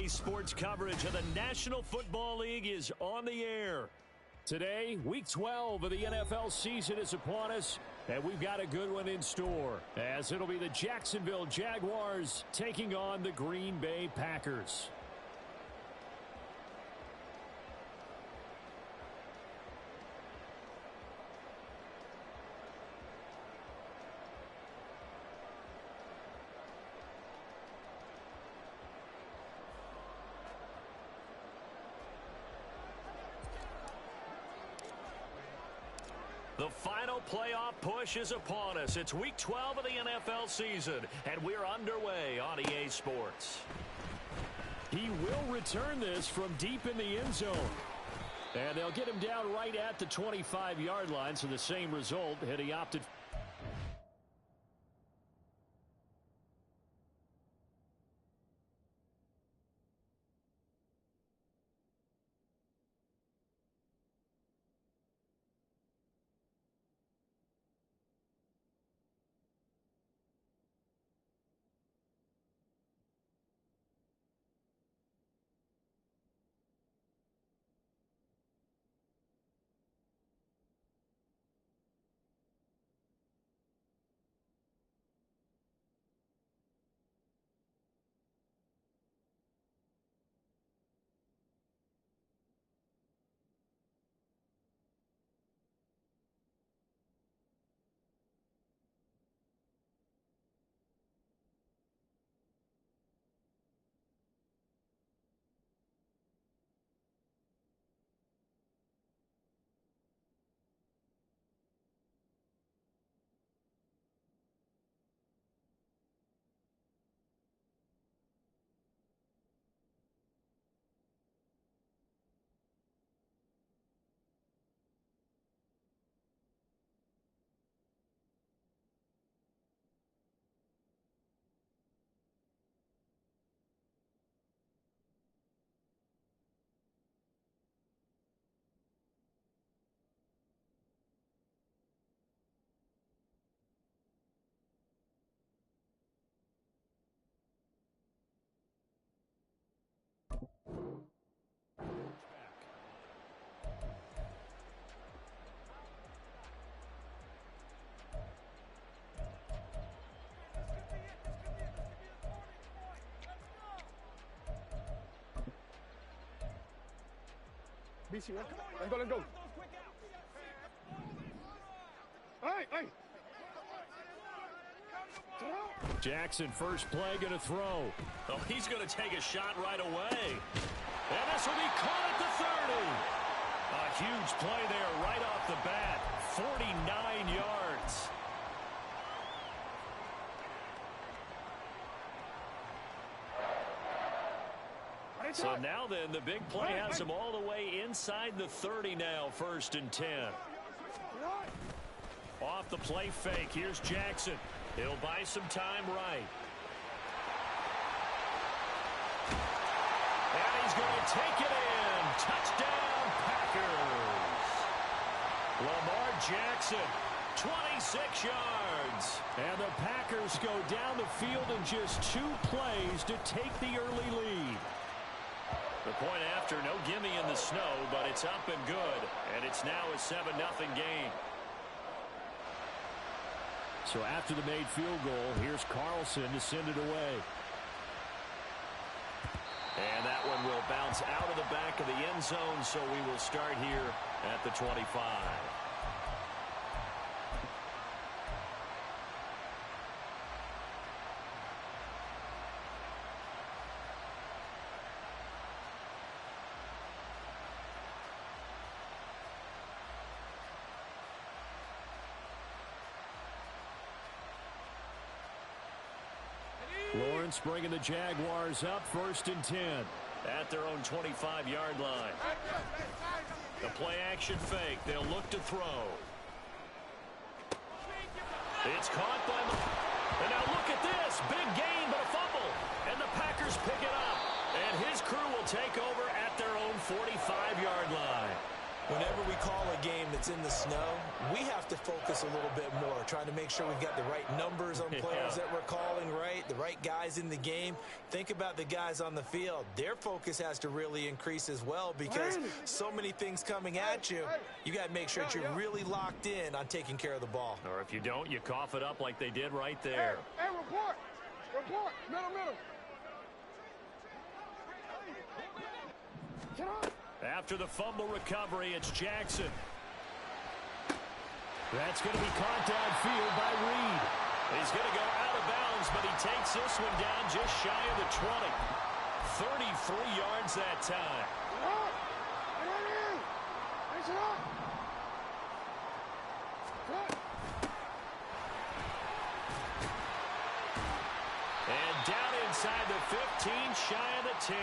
EA Sports coverage of the National Football League is on the air. Today, Week 12 of the NFL season is upon us, and we've got a good one in store, as it'll be the Jacksonville Jaguars taking on the Green Bay Packers. The final playoff push is upon us. It's Week 12 of the NFL season, and we're underway on EA Sports. He will return this from deep in the end zone. And they'll get him down right at the 25-yard line, so the same result had he opted. BC, let's go. Hey. Jackson, first play, going to throw. Oh, he's going to take a shot right away. And this will be caught at the 30. A huge play there right off the bat. 49 yards. So now then, the big play has him all the way inside the 30 now, 1st and 10. Off the play fake, here's Jackson. He'll buy some time right. And he's going to take it in. Touchdown, Packers. Lamar Jackson, 26 yards. And the Packers go down the field in just 2 plays to take the early lead. The point after, no gimme in the snow, but it's up and good. And it's now a 7-0 game. So after the made field goal, here's Carlson to send it away. And that one will bounce out of the back of the end zone, so we will start here at the 25. Lawrence bringing the Jaguars up, 1st and 10 at their own 25-yard line. The play action fake. They'll look to throw. It's caught by and now look at this. Big gain, but a fumble. And the Packers pick it up. And his crew will take over at their own 45-yard line. Whenever we call a game that's in the snow, we have to focus a little bit more, trying to make sure we've got the right numbers on players that we're calling right, the right guys in the game. Think about the guys on the field. Their focus has to really increase as well because so many things coming at you. You got to make sure that you're really locked in on taking care of the ball. Or if you don't, you cough it up like they did right there. Hey, report. Report. Middle. After the fumble recovery, it's Jackson. That's going to be caught downfield by Reed. He's going to go out of bounds, but he takes this one down just shy of the 20. 33 yards that time. And down inside the 15, shy of the 10.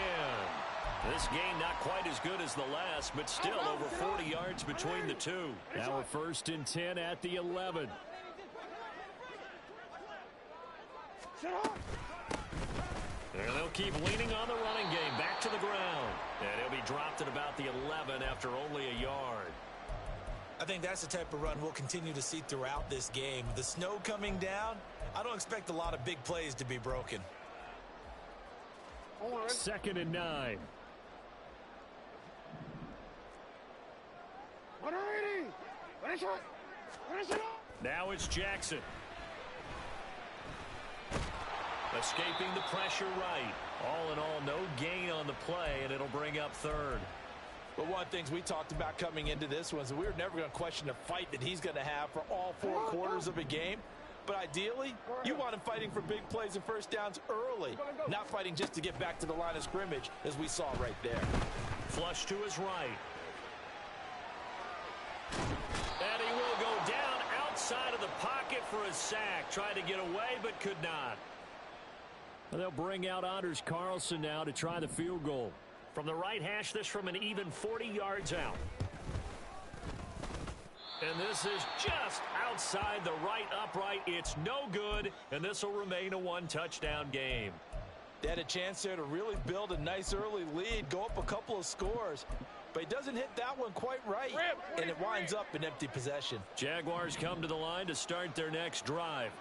This game not quite as good as the last, but still over 40 yards between the two. Now a 1st and 10 at the 11. And they'll keep leaning on the running game. Back to the ground. And he'll be dropped at about the 11 after only a yard. I think that's the type of run we'll continue to see throughout this game. The snow coming down, I don't expect a lot of big plays to be broken. 2nd and 9. Now it's Jackson. Escaping the pressure right. All in all, no gain on the play, and it'll bring up 3rd. But one of the things we talked about coming into this was we were never going to question the fight that he's going to have for all 4 quarters of a game. But ideally, you want him fighting for big plays and first downs early, not fighting just to get back to the line of scrimmage, as we saw right there. Flush to his right. And he will go down outside of the pocket for a sack. Tried to get away, but could not. And they'll bring out Anders Carlson now to try the field goal. From the right hash, this from an even 40 yards out. And this is just outside the right upright. It's no good, and this will remain a 1-touchdown game. They had a chance there to really build a nice early lead, go up a couple of scores. But he doesn't hit that one quite right, and it winds up an empty possession. Jaguars come to the line to start their next drive.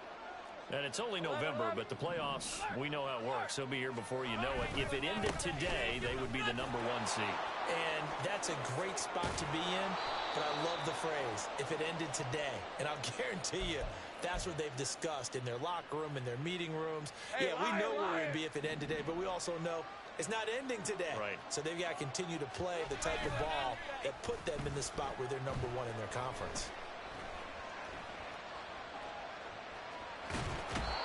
And it's only November, but the playoffs, we know how it works. They'll be here before you know it. If it ended today, they would be the number 1 seed. And that's a great spot to be in, but I love the phrase, if it ended today. And I'll guarantee you, that's what they've discussed in their locker room, in their meeting rooms. Yeah, we know where it would be if it ended today, but we also know it's not ending today. Right. So they've got to continue to play the type of ball that put them in the spot where they're number 1 in their conference.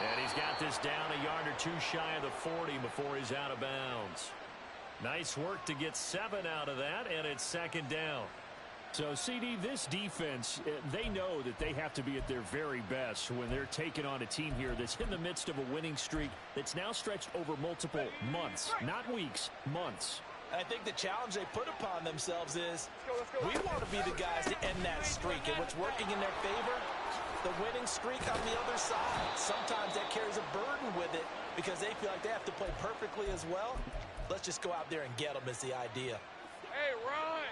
And he's got this down a yard or 2 shy of the 40 before he's out of bounds. Nice work to get 7 out of that, and it's 2nd down. So, CD, this defense, they know that they have to be at their very best when they're taking on a team here that's in the midst of a winning streak that's now stretched over multiple months, not weeks, months. I think the challenge they put upon themselves is we want to be the guys to end that streak, and what's working in their favor, the winning streak on the other side. Sometimes that carries a burden with it because they feel like they have to play perfectly as well. Let's just go out there and get them is the idea. Hey, run!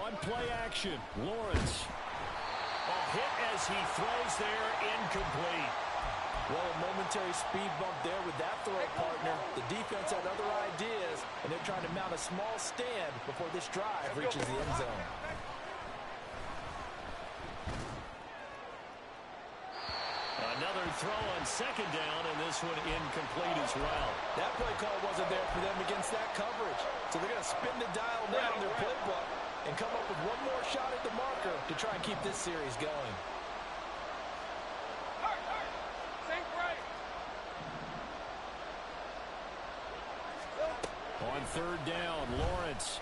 On play action, Lawrence. A hit as he throws there, incomplete. Well, a momentary speed bump there with that throw partner. The defense had other ideas, and they're trying to mount a small stand before this drive reaches the end zone. Another throw on 2nd down, and this one incomplete as well. That play call wasn't there for them against that coverage. So they're going to spin the dial now in their playbook and come up with one more shot at the marker to try and keep this series going. On 3rd down, Lawrence.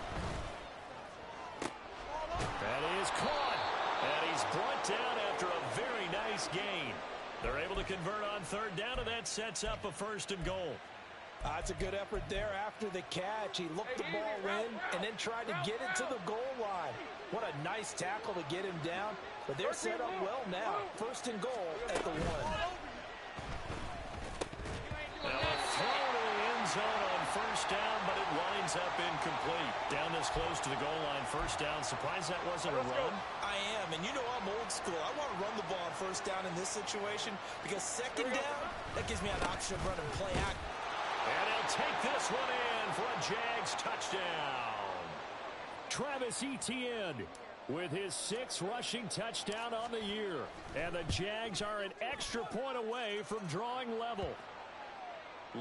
That is caught. And he's brought down after a very nice gain. They're able to convert on 3rd down, and that sets up a 1st and goal. That's a good effort there after the catch. He looked the ball in and then tried to get it to the goal line. What a nice tackle to get him down. But they're set up well now. 1st and goal at the 1. Now a throw to the end zone on 1st down, but it winds ends up incomplete. Down this close to the goal line, first down. Surprised that wasn't a run. I am, and you know I'm old school. I want to run the ball on first down in this situation because second down, that gives me an option of running play act. And he'll take this one in for a Jags touchdown. Travis Etienne with his 6th rushing touchdown on the year. And the Jags are an extra point away from drawing level.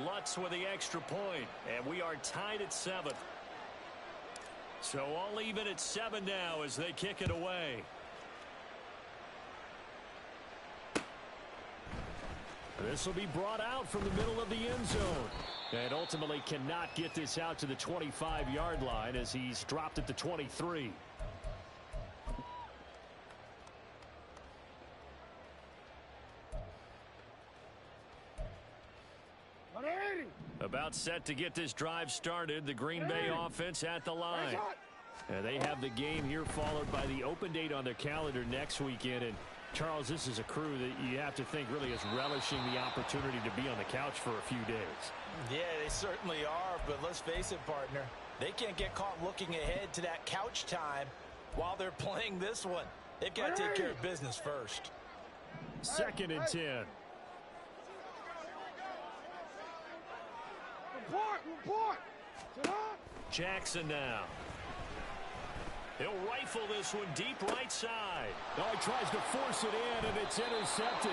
Lutz with the extra point, and we are tied at 7. So all even at 7 now as they kick it away. This will be brought out from the middle of the end zone. And ultimately cannot get this out to the 25-yard line as he's dropped at the 23. About set to get this drive started. The Green Bay offense at the line. And they have the game here followed by the open date on their calendar next weekend. And Charles, this is a crew that you have to think really is relishing the opportunity to be on the couch for a few days. Yeah, they certainly are, but let's face it, partner. They can't get caught looking ahead to that couch time while they're playing this one. They've got to take care of business first. 2nd and 10. Report! Jackson now. He'll rifle this one deep right side. Oh, he tries to force it in, and it's intercepted.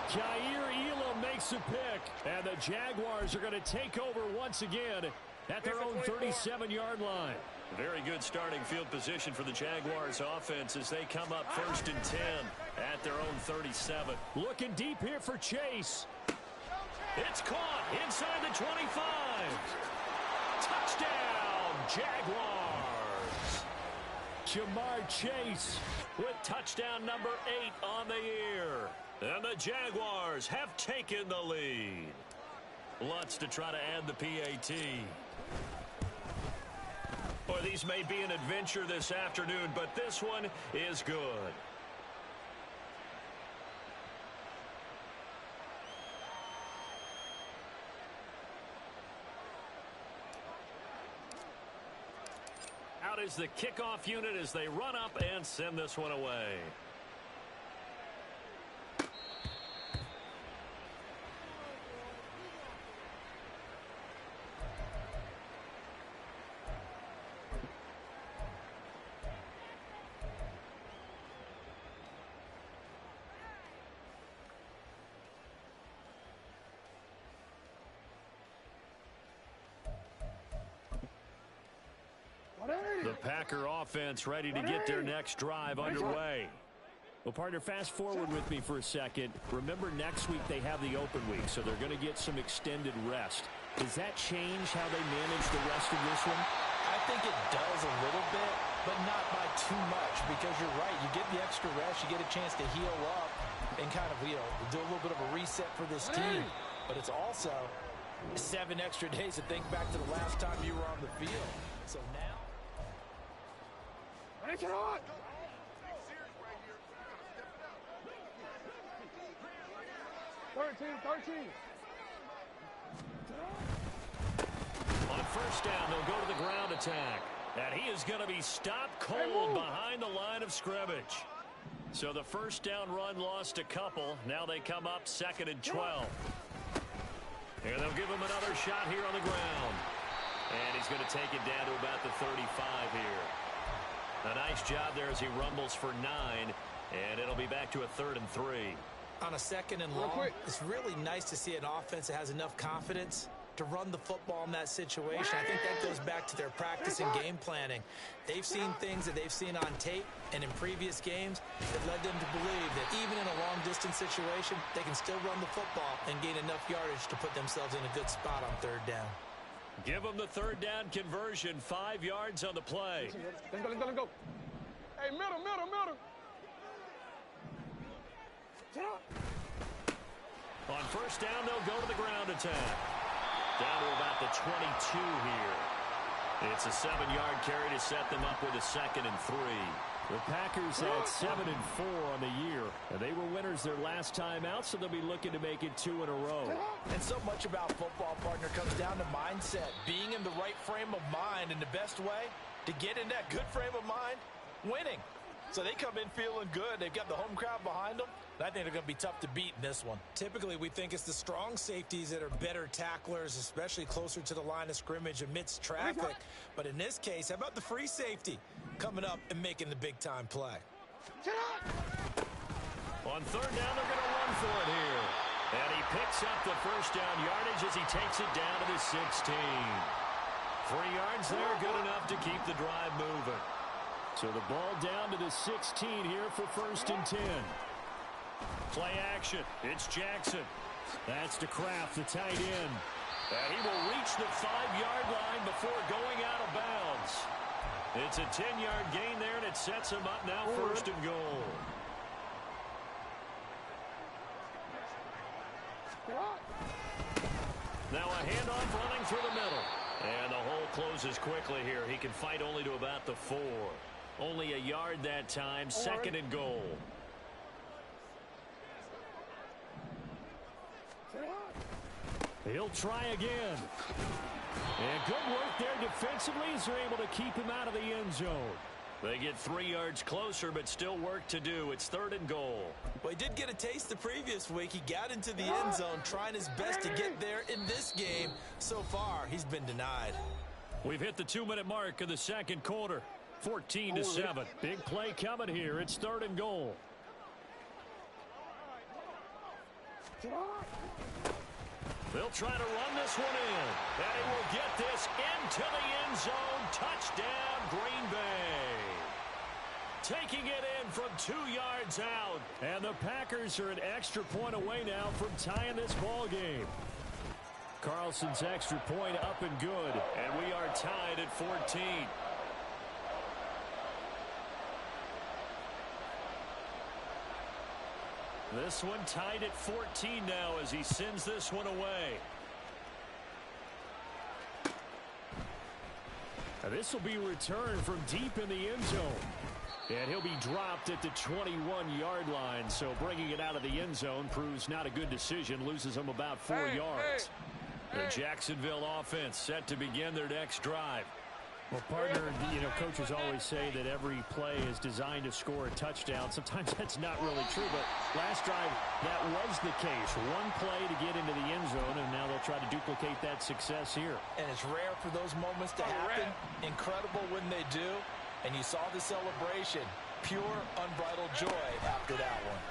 Jair Elam makes a pick, and the Jaguars are going to take over once again at their own 37-yard line. Very good starting field position for the Jaguars offense as they come up 1st and 10 at their own 37. Looking deep here for Chase. It's caught inside the 25. Touchdown, Jaguars. Jamar Chase with touchdown number 8 on the year. And the Jaguars have taken the lead. Lutz to try to add the PAT. Boy, these may be an adventure this afternoon, but this one is good. Out is the kickoff unit as they run up and send this one away. The Packer offense ready to get their next drive underway. Well, partner, fast forward with me for a second. Remember, next week they have the open week, so they're going to get some extended rest. Does that change how they manage the rest of this one? I think it does a little bit, but not by too much, because you're right. You get the extra rest, you get a chance to heal up and kind of, do a little bit of a reset for this team. But it's also 7 extra days to think back to the last time you were on the field. So now... 13. On first down, they'll go to the ground attack. And he is going to be stopped cold behind the line of scrimmage. So the first down run lost a couple. Now they come up 2nd and 12. And they'll give him another shot here on the ground. And he's going to take it down to about the 35 here. A nice job there as he rumbles for 9. And it'll be back to a 3rd and 3. On a 2nd and long, it's really nice to see an offense that has enough confidence to run the football in that situation. I think that goes back to their practice and game planning. They've seen things that they've seen on tape and in previous games that led them to believe that even in a long-distance situation, they can still run the football and gain enough yardage to put themselves in a good spot on 3rd down. Give them the 3rd down conversion, 5 yards on the play. Let's go. Hey, middle. On first down, they'll go to the ground attack. Down to about the 22 here. It's a 7-yard carry to set them up with a 2nd and 3. The Packers had 7-4 on the year, and they were winners their last time out, so they'll be looking to make it 2 in a row. And so much about football, partner, comes down to mindset, being in the right frame of mind, and the best way to get in that good frame of mind, winning. So they come in feeling good. They've got the home crowd behind them. I think they're going to be tough to beat in this one. Typically, we think it's the strong safeties that are better tacklers, especially closer to the line of scrimmage amidst traffic. But in this case, how about the free safety coming up and making the big-time play? On third down, they're going to run for it here. And he picks up the first down yardage as he takes it down to the 16. 3 yards there, good enough to keep the drive moving. So the ball down to the 16 here for 1st and 10. Play action. It's Jackson. That's to Kraft, the tight end. And he will reach the 5-yard line before going out of bounds. It's a 10-yard gain there, and it sets him up now 1st and goal. Now a handoff running through the middle. And the hole closes quickly here. He can fight only to about the 4. Only a yard that time, 2nd and goal. He'll try again. And good work there defensively as they're able to keep him out of the end zone. They get 3 yards closer, but still work to do. It's 3rd and goal. Well, he did get a taste the previous week. He got into the end zone, trying his best to get there in this game. So far, he's been denied. We've hit the 2-minute mark of the 2nd quarter. 14-7. Big play coming here. It's 3rd and goal. They'll try to run this one in. And he will get this into the end zone. Touchdown, Green Bay. Taking it in from 2 yards out. And the Packers are an extra point away now from tying this ball game. Carlson's extra point up and good. And we are tied at 14. This one tied at 14 now as he sends this one away. Now this will be returned from deep in the end zone. And he'll be dropped at the 21-yard line. So bringing it out of the end zone proves not a good decision. Loses him about 4 yards. The Jacksonville offense set to begin their next drive. Well, partner, coaches always say that every play is designed to score a touchdown. Sometimes that's not really true, but last drive, that was the case. One play to get into the end zone, and now they'll try to duplicate that success here. And it's rare for those moments to happen. Incredible when they do. And you saw the celebration. Pure, unbridled joy after that one.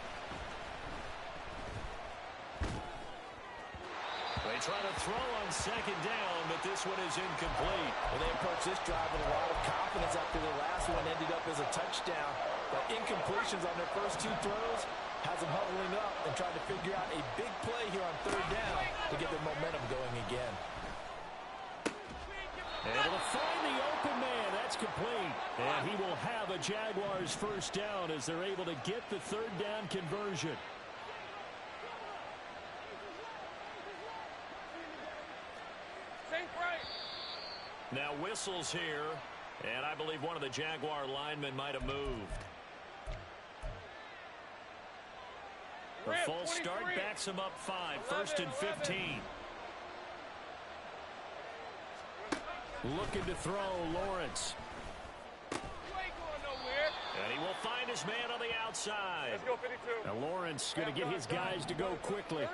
They try to throw on 2nd down, but this one is incomplete. Well, they approached this drive with a lot of confidence after the last one ended up as a touchdown. But incompletions on their first 2 throws has them huddling up and trying to figure out a big play here on 3rd down to get their momentum going again. Able to find the open man. That's complete. And he will have a Jaguars 1st down as they're able to get the 3rd down conversion. Now whistles here, and I believe one of the Jaguar linemen might have moved. The false start backs him up 5, 1st and 15. Looking to throw, Lawrence. And he will find his man on the outside. Let's go, 52. Now Lawrence going to get his guys to go quickly.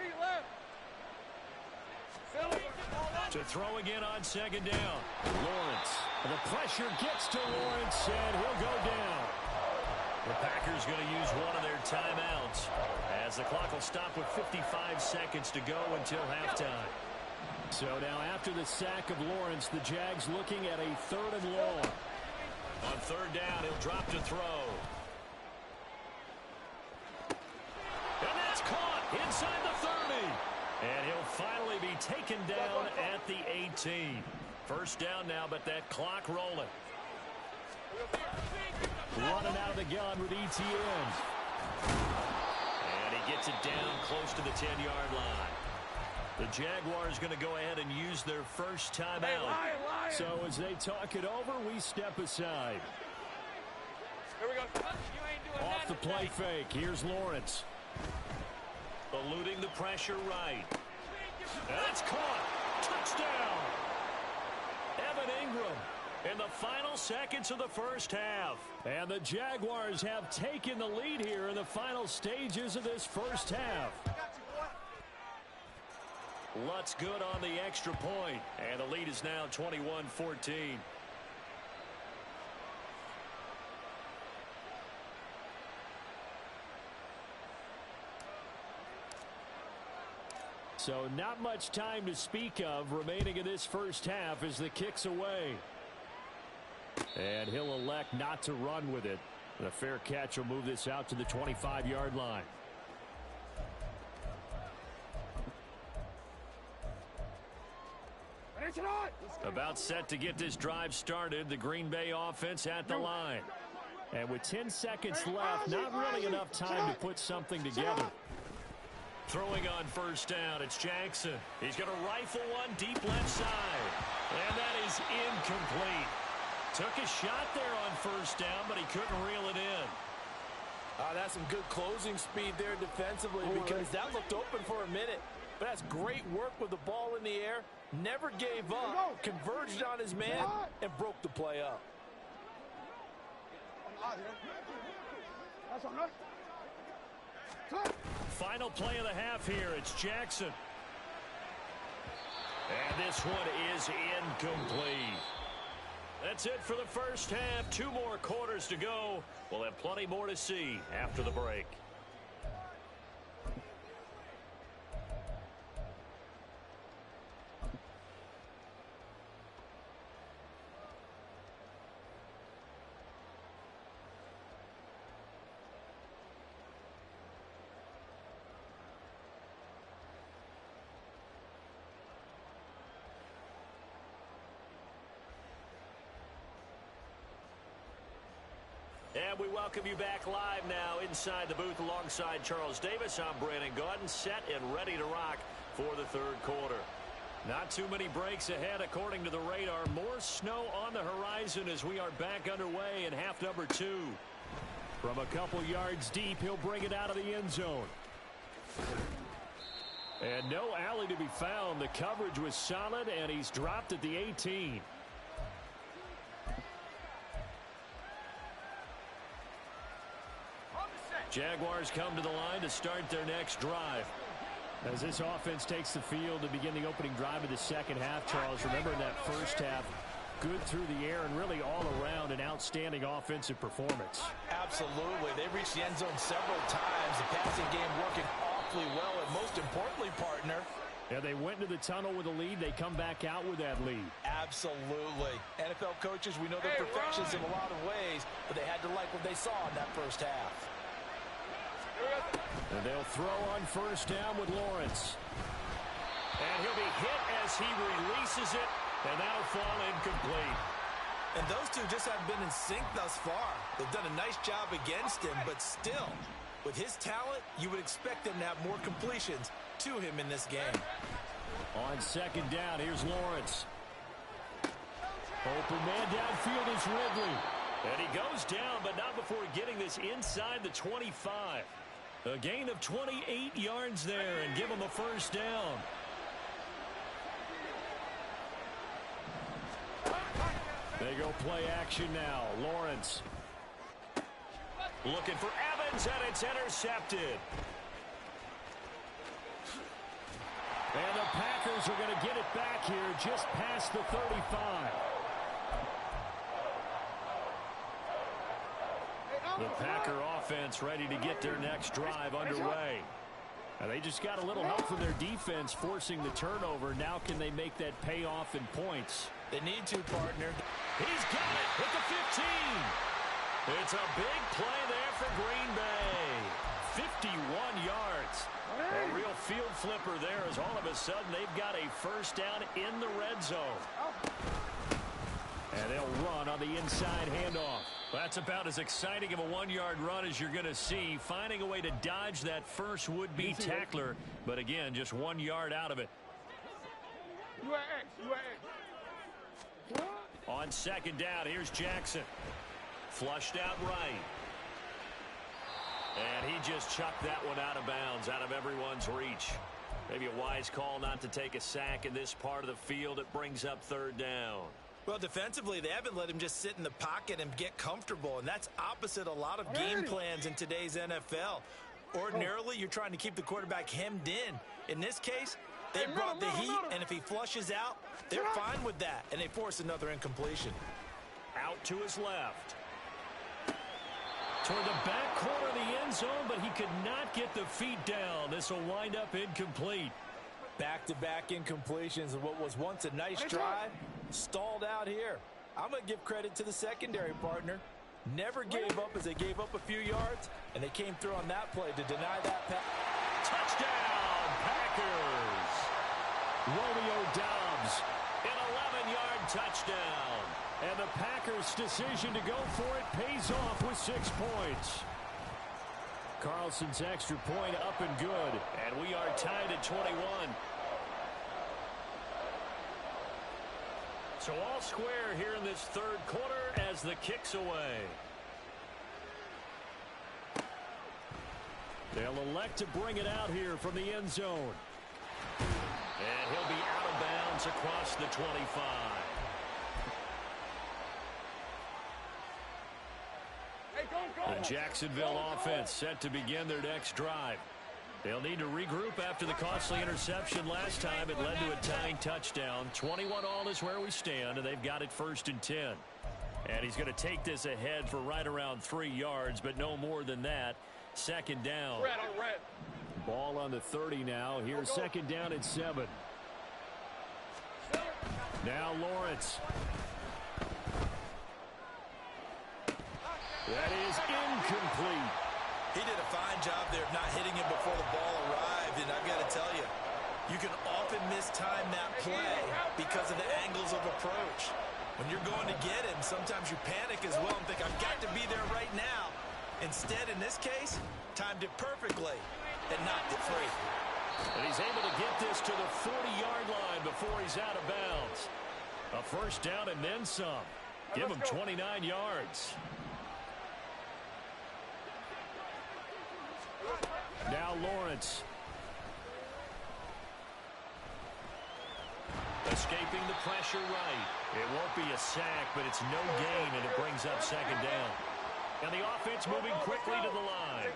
To throw again on 2nd down. Lawrence. And the pressure gets to Lawrence, and he'll go down. The Packers going to use one of their timeouts as the clock will stop with 55 seconds to go until halftime. So now after the sack of Lawrence, the Jags looking at a 3rd and long. On 3rd down, he'll drop to throw. And that's caught inside the 30. And he'll finally be taken down at the 18. 1st down now, but that clock rolling. Running out of the gun with ETN. And he gets it down close to the 10-yard line. The Jaguars going to go ahead and use their first timeout. So as they talk it over, we step aside. Here we go. Off the play fake. Here's Lawrence. Eluding the pressure right. And it's caught. Touchdown. Evan Ingram in the final seconds of the first half. And the Jaguars have taken the lead here in the final stages of this first half. Lutz good on the extra point. And the lead is now 21-14. So not much time to speak of remaining in this first half as the kick's away. And he'll elect not to run with it. And a fair catch will move this out to the 25-yard line. About set to get this drive started. The Green Bay offense at the line. And with 10 seconds left, not really enough time to put something together. Throwing on first down, it's Jackson. He's going to rifle one deep left side. And that is incomplete. Took a shot there on first down, but he couldn't reel it in. That's some good closing speed there defensively because that looked open for a minute. But that's great work with the ball in the air. Never gave up, converged on his man, and broke the play up. That's on us. Final play of the half here. It's Jackson. And this one is incomplete. That's it for the first half. 2 more quarters to go. We'll have plenty more to see after the break. And we welcome you back live now inside the booth alongside Charles Davis. I'm Brandon Gaudin, set and ready to rock for the third quarter. Not too many breaks ahead according to the radar. More snow on the horizon as we are back underway in half number 2. From a couple yards deep, he'll bring it out of the end zone. And no alley to be found. The coverage was solid, and he's dropped at the 18. Jaguars come to the line to start their next drive. As this offense takes the field to begin the opening drive of the second half, Charles, remember in that first half, good through the air and really all around an outstanding offensive performance. Absolutely. They reached the end zone several times. The passing game working awfully well, and most importantly, partner, yeah, they went into the tunnel with a lead. They come back out with that lead. Absolutely. NFL coaches, we know they're perfectionists in a lot of ways, but they had to like what they saw in that first half. And they'll throw on first down with Lawrence. And he'll be hit as he releases it, and that'll fall incomplete. And those two just haven't been in sync thus far. They've done a nice job against him, but still, with his talent, you would expect them to have more completions to him in this game. On second down, here's Lawrence. Open man downfield is Ridley. And he goes down, but not before getting this inside the 25. A gain of 28 yards there and give him a first down. They go play action now. Lawrence looking for Evans, and it's intercepted. And the Packers are going to get it back here just past the 35. The Packer offense ready to get their next drive underway. And they just got a little help from their defense forcing the turnover. Now can they make that pay off in points? They need to, partner. He's got it at the 15. It's a big play there for Green Bay. 51 yards. A real field flipper there as all of a sudden they've got a first down in the red zone. And they'll run on the inside handoff. That's about as exciting of a 1-yard run as you're going to see. Finding a way to dodge that first would-be tackler. But again, just 1 yard out of it. You at X. On second down, here's Jackson. Flushed out right. And he just chucked that one out of bounds, out of everyone's reach. Maybe a wise call not to take a sack in this part of the field. It brings up third down. Well, defensively, they haven't let him just sit in the pocket and get comfortable, and that's opposite a lot of game plans in today's NFL. Ordinarily, you're trying to keep the quarterback hemmed in. In this case, they brought the heat, and if he flushes out, they're fine with that, and they force another incompletion. Out to his left. Toward the back corner of the end zone, but he could not get the feet down. This will wind up incomplete. Back-to-back incompletions of what was once a nice drive, stalled out here. I'm going to give credit to the secondary partner. Never gave up as they gave up a few yards, and they came through on that play to deny that pass. Touchdown, Packers! Romeo Doubs, an 11-yard touchdown. And the Packers' decision to go for it pays off with 6 points. Carlson's extra point up and good. And we are tied at 21. So all square here in this third quarter as the kick's away. They'll elect to bring it out here from the end zone. And he'll be out of bounds across the 25. The Jacksonville offense set to begin their next drive. They'll need to regroup after the costly interception last time. It led to a tying touchdown. 21 all is where we stand, and they've got it 1st and 10. And he's going to take this ahead for right around 3 yards, but no more than that. 2nd down. Ball on the 30 now. Here's 2nd down at 7. Now Lawrence. That is incomplete. He did a fine job there of not hitting him before the ball arrived, and I've got to tell you, you can often mistime that play because of the angles of approach. When you're going to get him, sometimes you panic as well and think, I've got to be there right now. Instead, in this case, timed it perfectly and knocked it free. And he's able to get this to the 40-yard line before he's out of bounds. A 1st down and then some. Give him 29 yards. Now Lawrence. Escaping the pressure right. It won't be a sack, but it's no gain, and it brings up 2nd down. And the offense moving quickly to the line.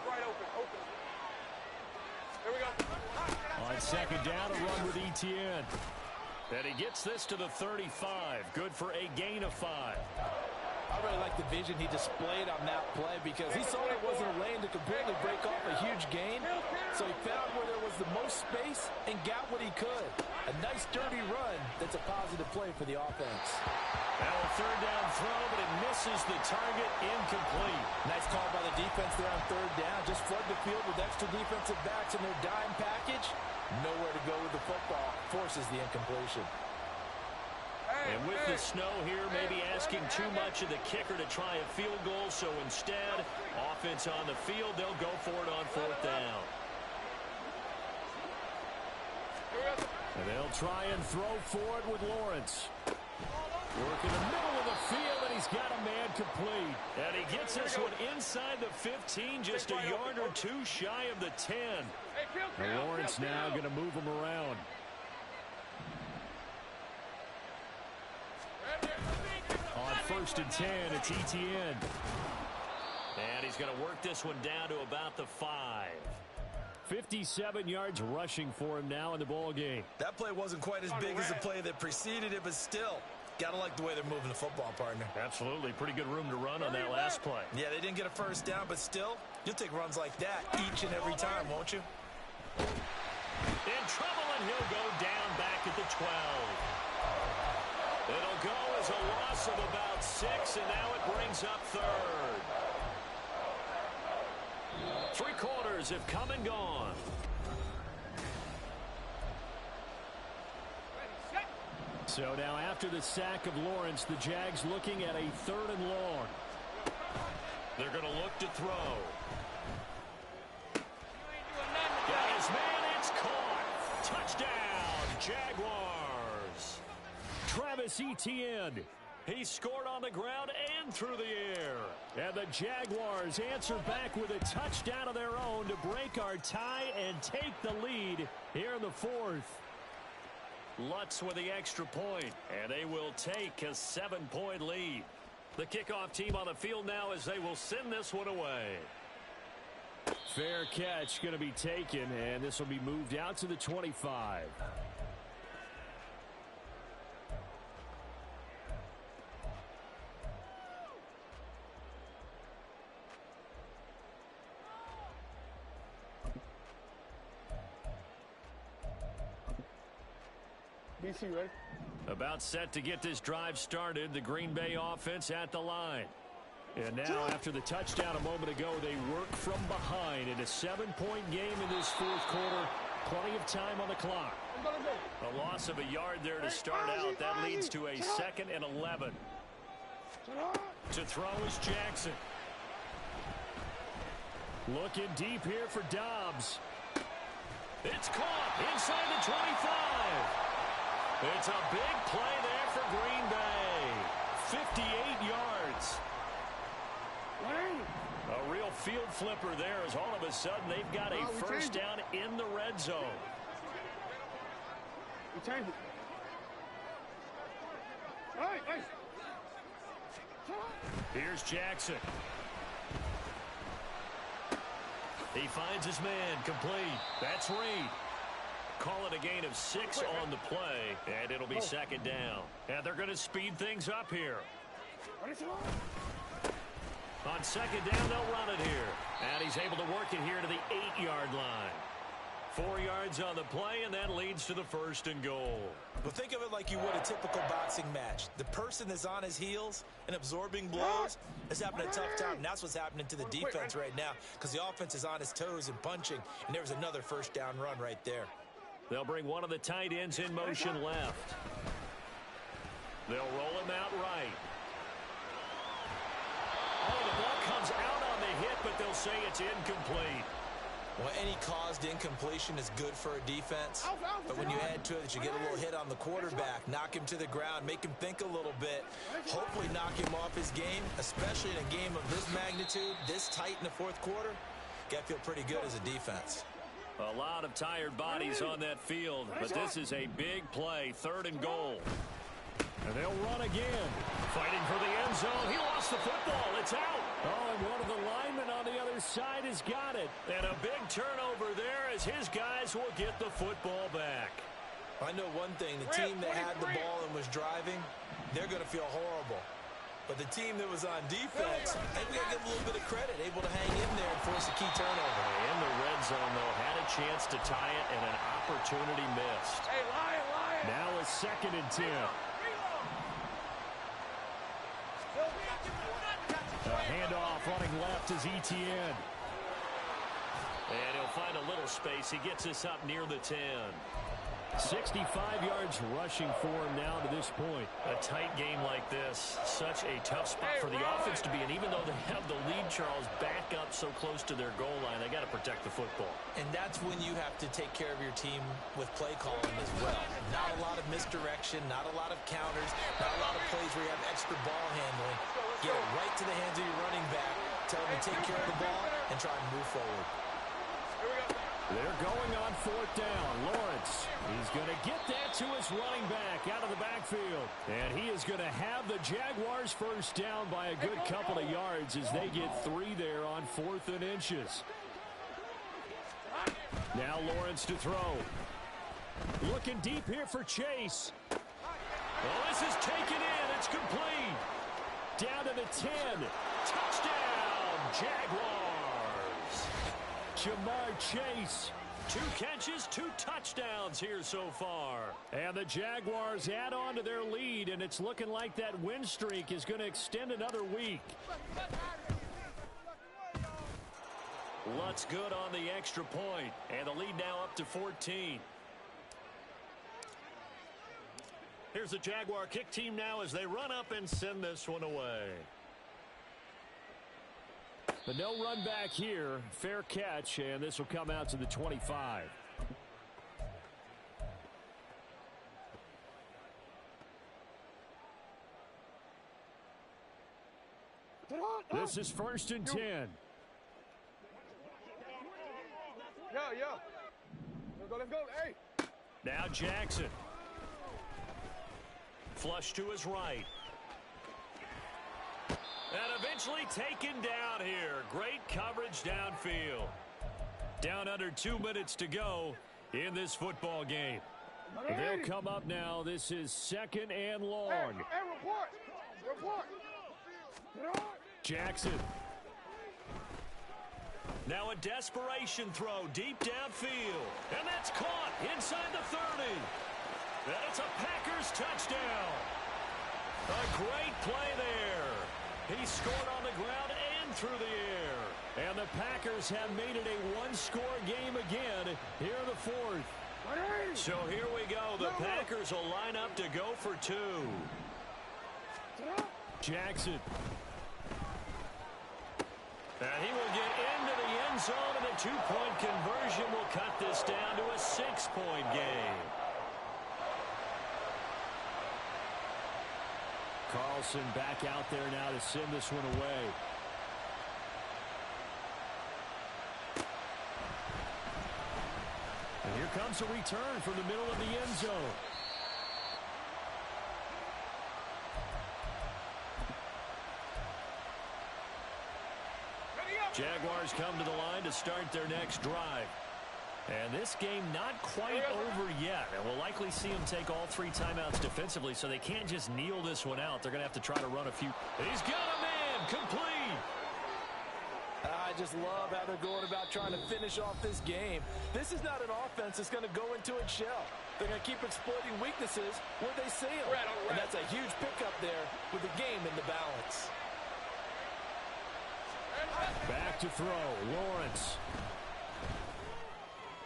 On 2nd down, a run with Etienne. And he gets this to the 35. Good for a gain of 5. I really like the vision he displayed on that play because he saw there wasn't a lane to completely break off a huge gain. So he found where there was the most space and got what he could. A nice dirty run that's a positive play for the offense. Now a 3rd down throw, but it misses the target. Incomplete. Nice call by the defense there on 3rd down. Just flood the field with extra defensive backs in their dime package. Nowhere to go with the football. Forces the incompletion. And with the snow here, maybe asking too much of the kicker to try a field goal. So instead, offense on the field, they'll go for it on 4th down. And they'll try and throw for it with Lawrence. Work in the middle of the field, and he's got a man complete. And he gets this one inside the 15, just a yard or 2 shy of the 10. And Lawrence now going to move him around. On 1st and 10, it's Etienne. And he's going to work this one down to about the 5. 57 yards rushing for him now in the ball game. That play wasn't quite as big as the play that preceded it, but still, gotta like the way they're moving the football, partner. Absolutely. Pretty good room to run on that last play. Yeah, they didn't get a 1st down, but still, you'll take runs like that each and every time, won't you? In trouble, and he'll go down back at the 12. It'll go as a loss of about 6, and now it brings up 3rd. 3 quarters have come and gone. So now after the sack of Lawrence, the Jags looking at a 3rd and long. They're going to look to throw. Got his man, it's caught. Touchdown, Jaguars. Travis Etienne. He scored on the ground and through the air. And the Jaguars answer back with a touchdown of their own to break our tie and take the lead here in the fourth. Lutz with the extra point, and they will take a 7-point lead. The kickoff team on the field now as they will send this one away. Fair catch going to be taken, and this will be moved out to the 25. DC, ready? About set to get this drive started, the Green Bay offense at the line. And now, after the touchdown a moment ago, they work from behind in a 7-point game in this fourth quarter. Plenty of time on the clock. A loss of a yard there to start out. That leads to a 2nd and 11. To throw is Jackson. Looking deep here for Dobbs. It's caught inside the 25. It's a big play there for Green Bay. 58 yards. A real field flipper there as all of a sudden they've got a first down in the red zone. We changed it. Hey. Here's Jackson. He finds his man complete. That's Reed. Call it a gain of 6 on the play, and it'll be 2nd down. And they're going to speed things up here. On 2nd down, they'll run it here. And he's able to work it here to the 8-yard line. 4 yards on the play, and that leads to the 1st and goal. Well, think of it like you would a typical boxing match. The person that's on his heels and absorbing blows is having a tough time. And that's what's happening to the defense right now because the offense is on his toes and punching, and there's another first down run right there. They'll bring one of the tight ends in motion left. They'll roll him out right. Oh, the ball comes out on the hit, but they'll say it's incomplete. Well, any caused incompletion is good for a defense. But when you add to it that you get a little hit on the quarterback, knock him to the ground, make him think a little bit, hopefully knock him off his game, especially in a game of this magnitude, this tight in the fourth quarter, got to feel pretty good as a defense. A lot of tired bodies on that field, but this is a big play, 3rd and goal. And they'll run again. Fighting for the end zone. He lost the football. It's out. Oh, and one of the linemen on the other side has got it. And a big turnover there as his guys will get the football back. I know one thing. The team that had the ball and was driving, they're going to feel horrible. But the team that was on defense, I think we got to give a little bit of credit, able to hang in there and force a key turnover. In the red zone, though, had a chance to tie it and an opportunity missed. Hey, Lion. Now a 2nd and 10. A handoff running left is Etienne. And he'll find a little space. He gets us up near the 10. 65 yards rushing for him now to this point. A tight game like this, such a tough spot for the offense to be in. Even though they have the lead, Charles, back up so close to their goal line, they got to protect the football. And that's when you have to take care of your team with play calling as well. Not a lot of misdirection, not a lot of counters, not a lot of plays where you have extra ball handling. Get it right to the hands of your running back, tell him to take care of the ball, and try and move forward. They're going on 4th down. Lawrence, he's going to get that to his running back out of the backfield. And he is going to have the Jaguars first down by a good couple of yards as they get 3 there on 4th and inches. Now Lawrence to throw. Looking deep here for Chase. Well, this is taken in. It's complete. Down to the 10. Touchdown, Jaguars. Jamar Chase, 2 catches, 2 touchdowns here so far. And the Jaguars add on to their lead, and it's looking like that win streak is going to extend another week. Lutz good on the extra point, and the lead now up to 14. Here's the Jaguar kick team now as they run up and send this one away. But no run back here. Fair catch, and this will come out to the 25. This is 1st and 10. Yo. Let's go. Hey. Now Jackson. Flush to his right. And eventually taken down here. Great coverage downfield. Down under 2 minutes to go in this football game. They'll come up now. This is 2nd and long. Hey, report. Jackson. Now a desperation throw deep downfield. And that's caught inside the 30. And it's a Packers touchdown. A great play there. He scored on the ground and through the air. And the Packers have made it a one-score game again here in the 4th. So here we go. The Packers will line up to go for 2. Jackson. And he will get into the end zone, and the 2-point conversion will cut this down to a 6-point game. Carlson back out there now to send this one away. And here comes a return from the middle of the end zone. Jaguars come to the line to start their next drive. And this game not quite over yet. And we'll likely see them take all 3 timeouts defensively, so they can't just kneel this one out. They're going to have to try to run a few. He's got a man complete. I just love how they're going about trying to finish off this game. This is not an offense that's going to go into its shell. They're going to keep exploiting weaknesses where they see them. And that's a huge pickup there with the game in the balance. Back to throw. Lawrence.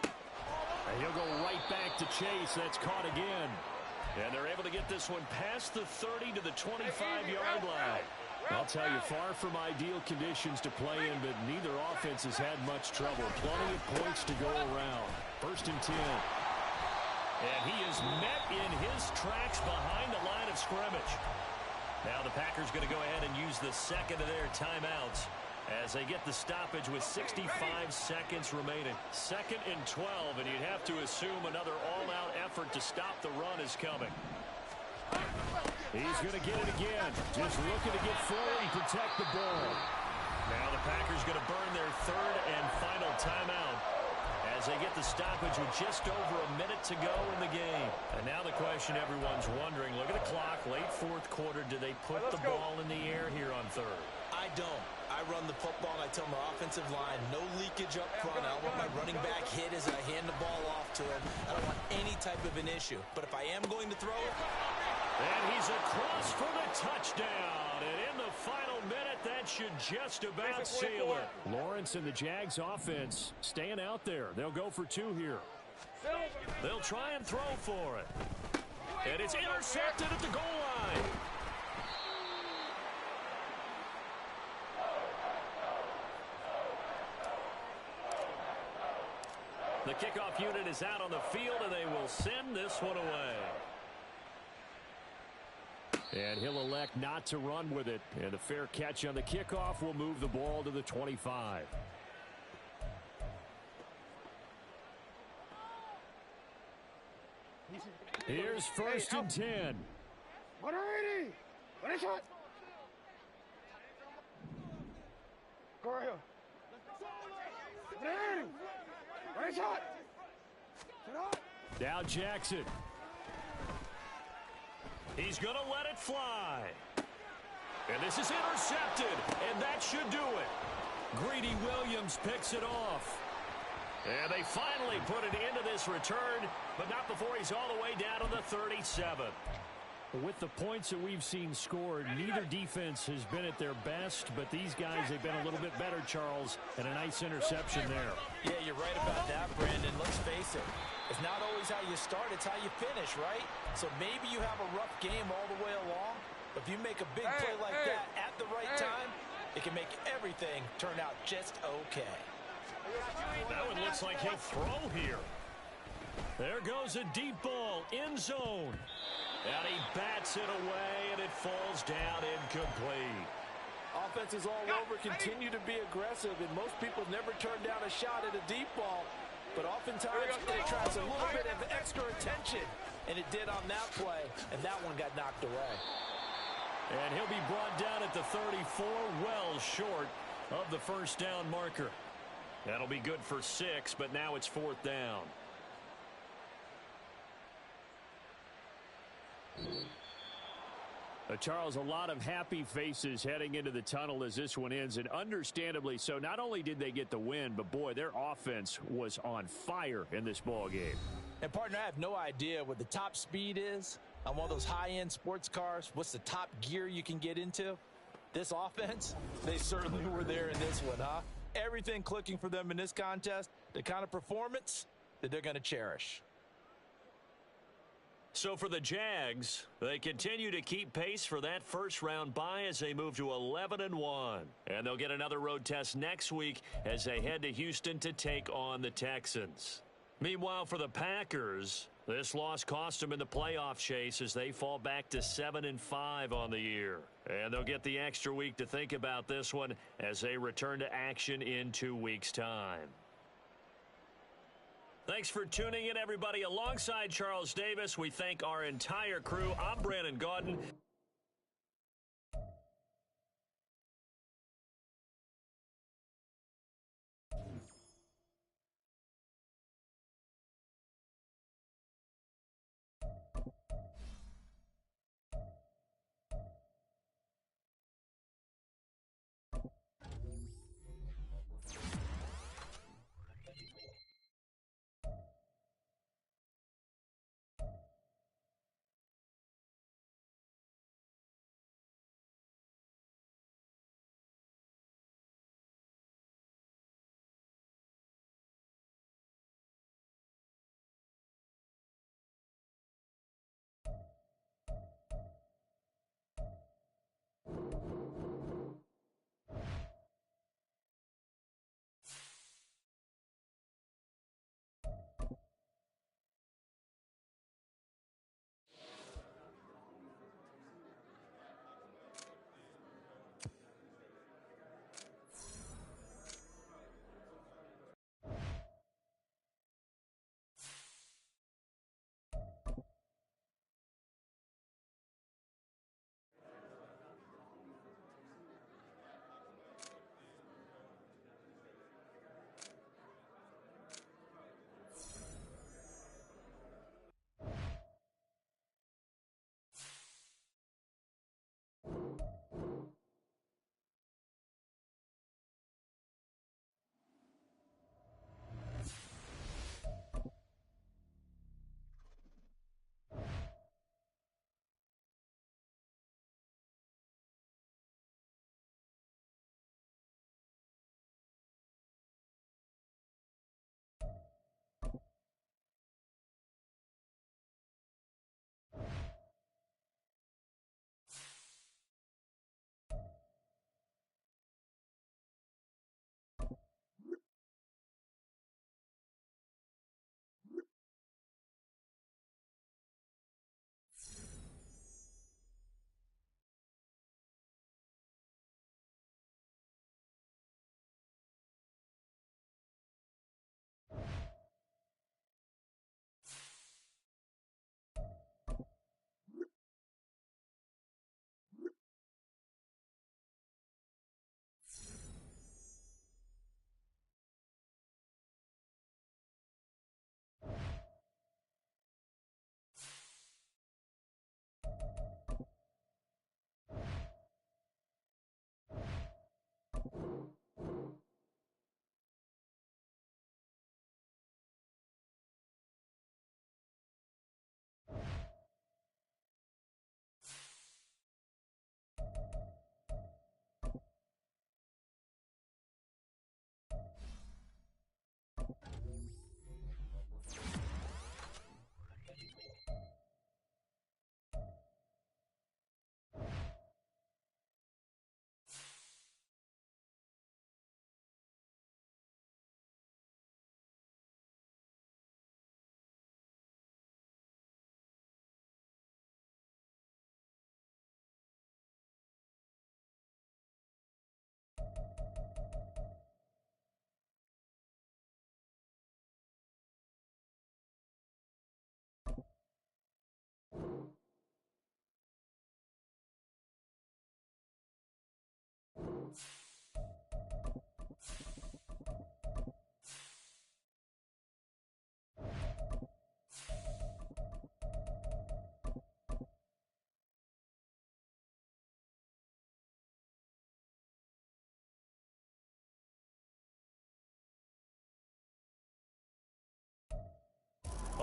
And he'll go right back to Chase. That's caught again. And they're able to get this one past the 30 to the 25-yard line. I'll tell you, far from ideal conditions to play in, but neither offense has had much trouble. Plenty of points to go around. 1st and 10. And he is met in his tracks behind the line of scrimmage. Now the Packers going to go ahead and use the second of their timeouts as they get the stoppage with 65 seconds remaining. 2nd and 12, and you'd have to assume another all-out effort to stop the run is coming. He's going to get it again. Just looking to get forward and protect the ball. Now the Packers going to burn their 3rd and final timeout as they get the stoppage with just over a minute to go in the game. And now the question everyone's wondering, look at the clock, late 4th quarter, do they put the ball in the air here on 3rd? I don't. I run the football, and I tell my offensive line, no leakage up front. I don't want my running back hit as I hand the ball off to him. I don't want any type of an issue. But if I am going to throw it... And he's across for the touchdown. And in the final minute, that should just about seal it. Lawrence and the Jags offense staying out there. They'll go for 2 here. They'll try and throw for it. And it's intercepted at the goal line. The kickoff unit is out on the field, and they will send this one away. And he'll elect not to run with it. And a fair catch on the kickoff will move the ball to the 25. Here's 1st and 10. 180. What is it? Go right here. 180. What is it? Now Jackson. He's going to let it fly. And this is intercepted. And that should do it. Greedy Williams picks it off. And they finally put it into this return, but not before he's all the way down to the 37. With the points that we've seen scored, neither defense has been at their best, but these guys have been a little bit better, Charles, and a nice interception there. Yeah, you're right about that, Brandon. Let's face it. It's not always how you start, it's how you finish, right? So maybe you have a rough game all the way along, but if you make a big play like that at the right time, it can make everything turn out just okay. That one looks like he'll throw here. There goes a deep ball, end zone. And he bats it away, and it falls down incomplete. Offenses all over continue to be aggressive, and most people never turn down a shot at a deep ball. But oftentimes it attracts a little bit of extra attention, and it did on that play, and that one got knocked away. And he'll be brought down at the 34, well short of the first down marker. That'll be good for 6, but now it's 4th down. Charles, a lot of happy faces heading into the tunnel as this one ends, and understandably so. Not only did they get the win, but, boy, their offense was on fire in this ball game. And, partner, I have no idea what the top speed is on one of those high-end sports cars. What's the top gear you can get into? This offense, they certainly were there in this one, huh? Everything clicking for them in this contest, the kind of performance that they're going to cherish. So for the Jags, they continue to keep pace for that first-round bye as they move to 11-1. And they'll get another road test next week as they head to Houston to take on the Texans. Meanwhile, for the Packers, this loss cost them in the playoff chase as they fall back to 7-5 on the year. And they'll get the extra week to think about this one as they return to action in 2 weeks' time. Thanks for tuning in, everybody. Alongside Charles Davis, we thank our entire crew. I'm Brandon Gaudin.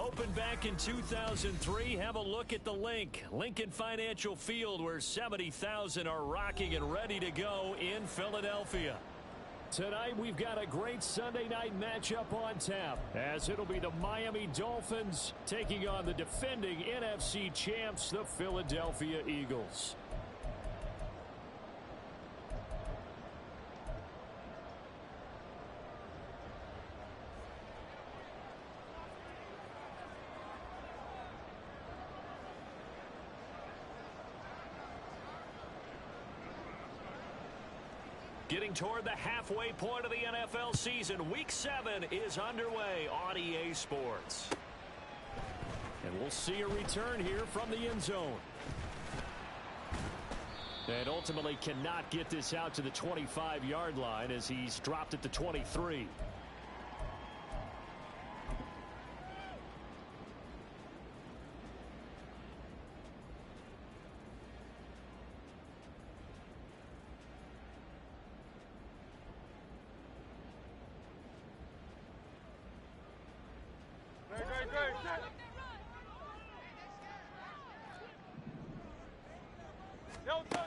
Opened back in 2003. Have a look at the link. Lincoln Financial Field, where 70,000 are rocking and ready to go in Philadelphia. Tonight, we've got a great Sunday night matchup on tap, as it'll be the Miami Dolphins taking on the defending NFC champs, the Philadelphia Eagles. Getting toward the halfway point of the NFL season. Week 7 is underway on EA Sports. And we'll see a return here from the end zone. And ultimately cannot get this out to the 25-yard line as he's dropped at the 23.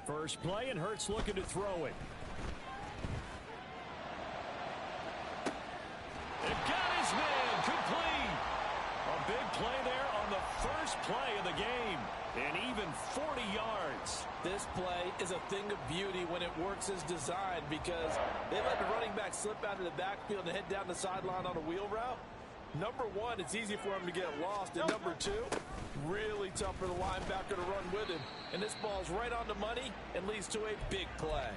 First play, and Hurts looking to throw it. It got his man complete. A big play there on the first play of the game. And even 40 yards. This play is a thing of beauty when it works as designed, because they let the running back slip out of the backfield and head down the sideline on a wheel route. Number one, it's easy for him to get lost. And number two, really tough for the linebacker to run with him. And this ball's right on the money and leads to a big play.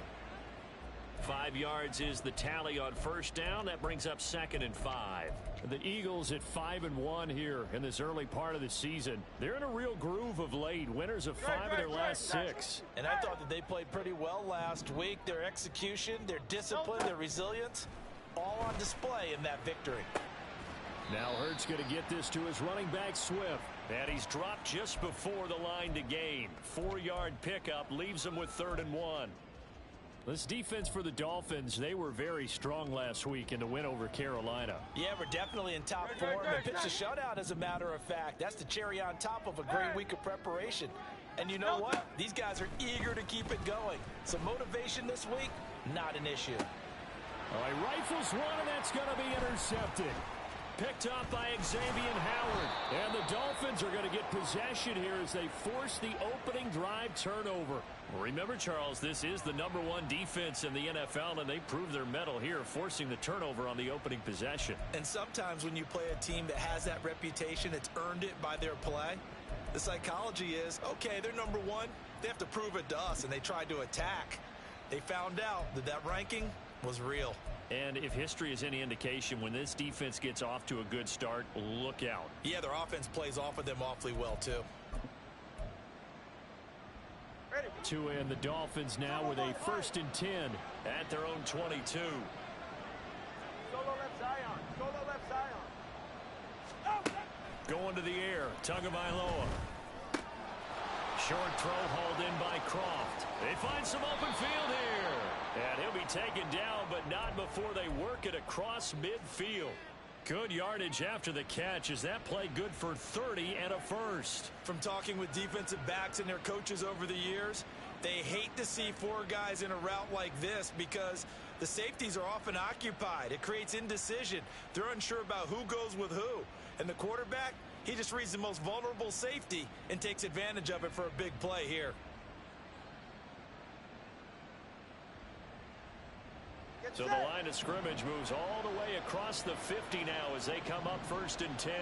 5 yards is the tally on first down. That brings up 2nd and 5. The Eagles at 5-1 here in this early part of the season. They're in a real groove of late. Winners of 5 of their last 6. And I thought that they played pretty well last week. Their execution, their discipline, their resilience, all on display in that victory. Now Hurts going to get this to his running back, Swift. And he's dropped just before the line to gain. 4-yard pickup leaves him with 3rd and 1. This defense for the Dolphins, they were very strong last week in the win over Carolina. Yeah, we're definitely in top form and pitched a shutout, as a matter of fact. That's the cherry on top of a great week of preparation. And you know what? These guys are eager to keep it going. Some motivation this week, not an issue. All right, rifles one, and that's going to be intercepted. Picked up by Xavier Howard. And the Dolphins are going to get possession here as they force the opening drive turnover. Remember, Charles, this is the #1 defense in the NFL, and they prove their mettle here, forcing the turnover on the opening possession. And sometimes when you play a team that has that reputation, it's earned it by their play. The psychology is, okay, they're #1. They have to prove it to us, and they tried to attack. They found out that that ranking was real. And if history is any indication, when this defense gets off to a good start, look out. Yeah, their offense plays off of them awfully well, too. To end the Dolphins now with a 1st and 10 at their own 22. Solo left Zion. Solo left Zion. Going to the air, Tagovailoa. Short throw hauled in by Croft. They find some open field here. And he'll be taken down, but not before they work it across midfield. Good yardage after the catch. Is that play good for 30 and a first? From talking with defensive backs and their coaches over the years, they hate to see 4 guys in a route like this because the safeties are often occupied. It creates indecision. They're unsure about who goes with who. And the quarterback, he just reads the most vulnerable safety and takes advantage of it for a big play here. So the line of scrimmage moves all the way across the 50 now as they come up 1st and 10.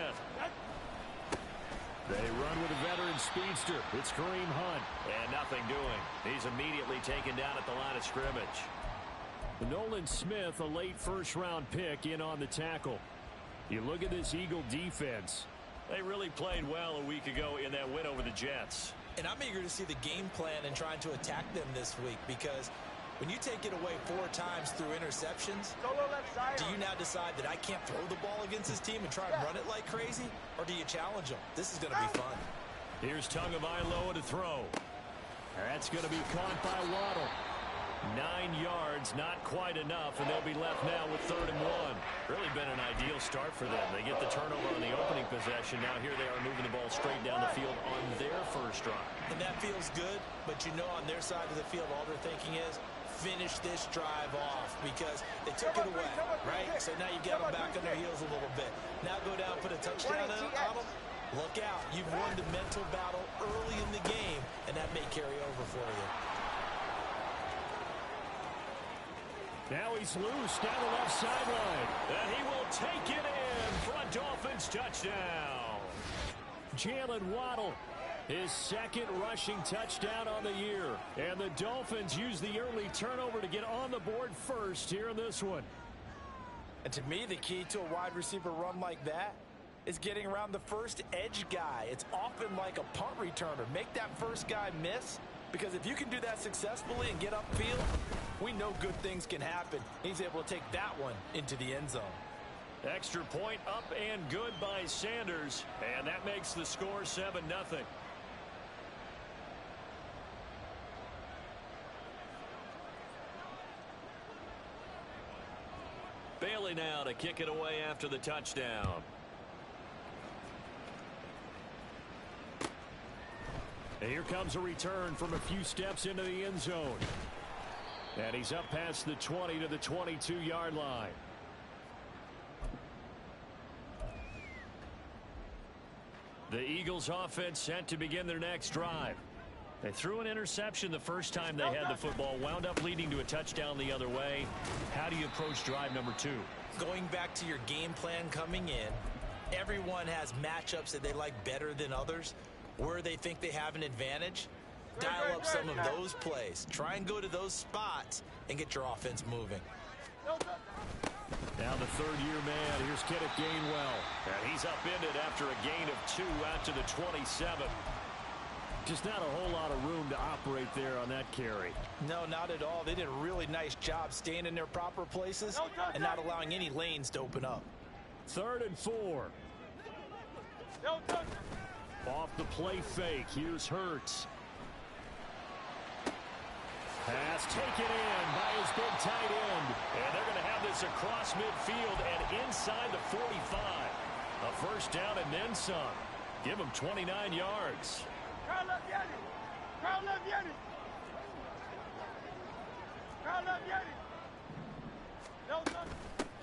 They run with a veteran speedster. It's Kareem Hunt. And nothing doing. He's immediately taken down at the line of scrimmage. Nolan Smith, a late 1st-round pick, in on the tackle. You look at this Eagle defense. They really played well a week ago in that win over the Jets. And I'm eager to see the game plan and trying to attack them this week because when you take it away 4 times through interceptions, do you now decide that I can't throw the ball against this team and try and run it like crazy? Or do you challenge them? This is going to be fun. Here's Tagovailoa to throw. That's going to be caught by Waddle. 9 yards, not quite enough, and they'll be left now with 3rd and 1. Really been an ideal start for them. They get the turnover on the opening possession. Now here they are moving the ball straight down the field on their first drive. And that feels good, but you know on their side of the field, all they're thinking is finish this drive off because they took it away, right? So now you get them back on their heels a little bit. Now go down, put a touchdown on them. Look out. You've won the mental battle early in the game, and that may carry over for you. Now he's loose down the left sideline. And he will take it in for a Dolphins touchdown. Jalen Waddle, his 2nd rushing touchdown on the year. And the Dolphins use the early turnover to get on the board first here in this one. And to me, the key to a wide receiver run like that is getting around the first edge guy. It's often like a punt returner. Make that first guy miss, because if you can do that successfully and get upfield, we know good things can happen. He's able to take that one into the end zone. Extra point up and good by Sanders, and that makes the score 7-0. Bailey now to kick it away after the touchdown. And here comes a return from a few steps into the end zone. And he's up past the 20 to the 22-yard line. The Eagles offense set to begin their next drive. They threw an interception the first time they had the football, wound up leading to a touchdown the other way. How do you approach drive number 2? Going back to your game plan coming in, everyone has matchups that they like better than others. Where they think they have an advantage, dial up some of those plays. Try and go to those spots and get your offense moving. Now the 3rd-year man. Here's Kenneth Gainwell. And he's upended after a gain of 2 out to the 27. Just not a whole lot of room to operate there on that carry. No, not at all. They did a really nice job staying in their proper places and not allowing any lanes to open up. 3rd and 4. Off the play fake. Here's Hurts. Pass taken in by his big tight end. And they're going to have this across midfield and inside the 45. A first down and then some. Give them 29 yards.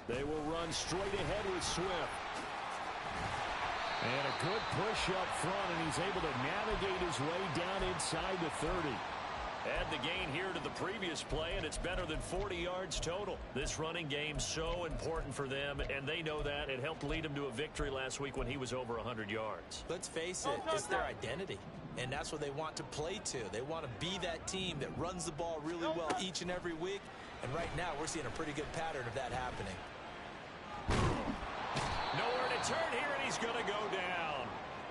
They will run straight ahead with Swift. And a good push up front, and he's able to navigate his way down inside the 30. Add the gain here to the previous play, and it's better than 40 yards total. This running game's so important for them, and they know that. It helped lead them to a victory last week when he was over 100 yards. Let's face it, it's their identity, and that's what they want to play to. They want to be that team that runs the ball really well each and every week, and right now we're seeing a pretty good pattern of that happening. Nowhere to turn here, and he's going to go down.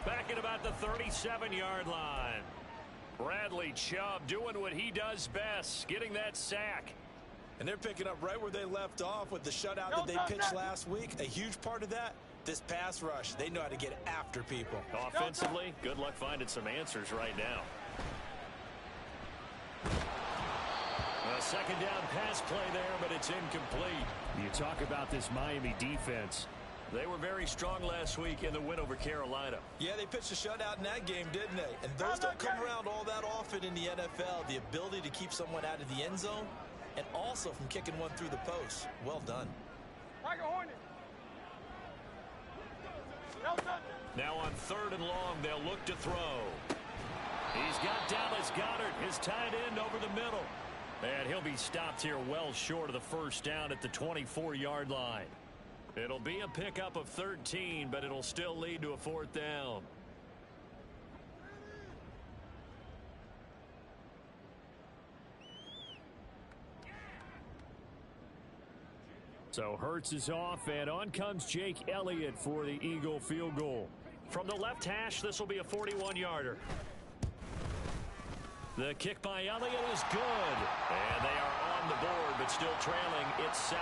Back at about the 37-yard line. Bradley Chubb doing what he does best, getting that sack. And they're picking up right where they left off with the shutout that they pitched last week. A huge part of that, this pass rush. They know how to get after people. Offensively, good luck finding some answers right now. A second down pass play there, but it's incomplete. You talk about this Miami defense. They were very strong last week in the win over Carolina. Yeah, they pitched a shutout in that game, didn't they? And those don't come around all that often in the NFL. The ability to keep someone out of the end zone and also from kicking one through the post. Well done. Now on 3rd and long, they'll look to throw. He's got Dallas Goedert, his tight end, over the middle. And he'll be stopped here well short of the first down at the 24-yard line. It'll be a pickup of 13, but it'll still lead to a 4th down. So Hurts is off, and on comes Jake Elliott for the Eagle field goal. From the left hash, this will be a 41-yarder. The kick by Elliott is good. And they are on the board, but still trailing. It's 7-3.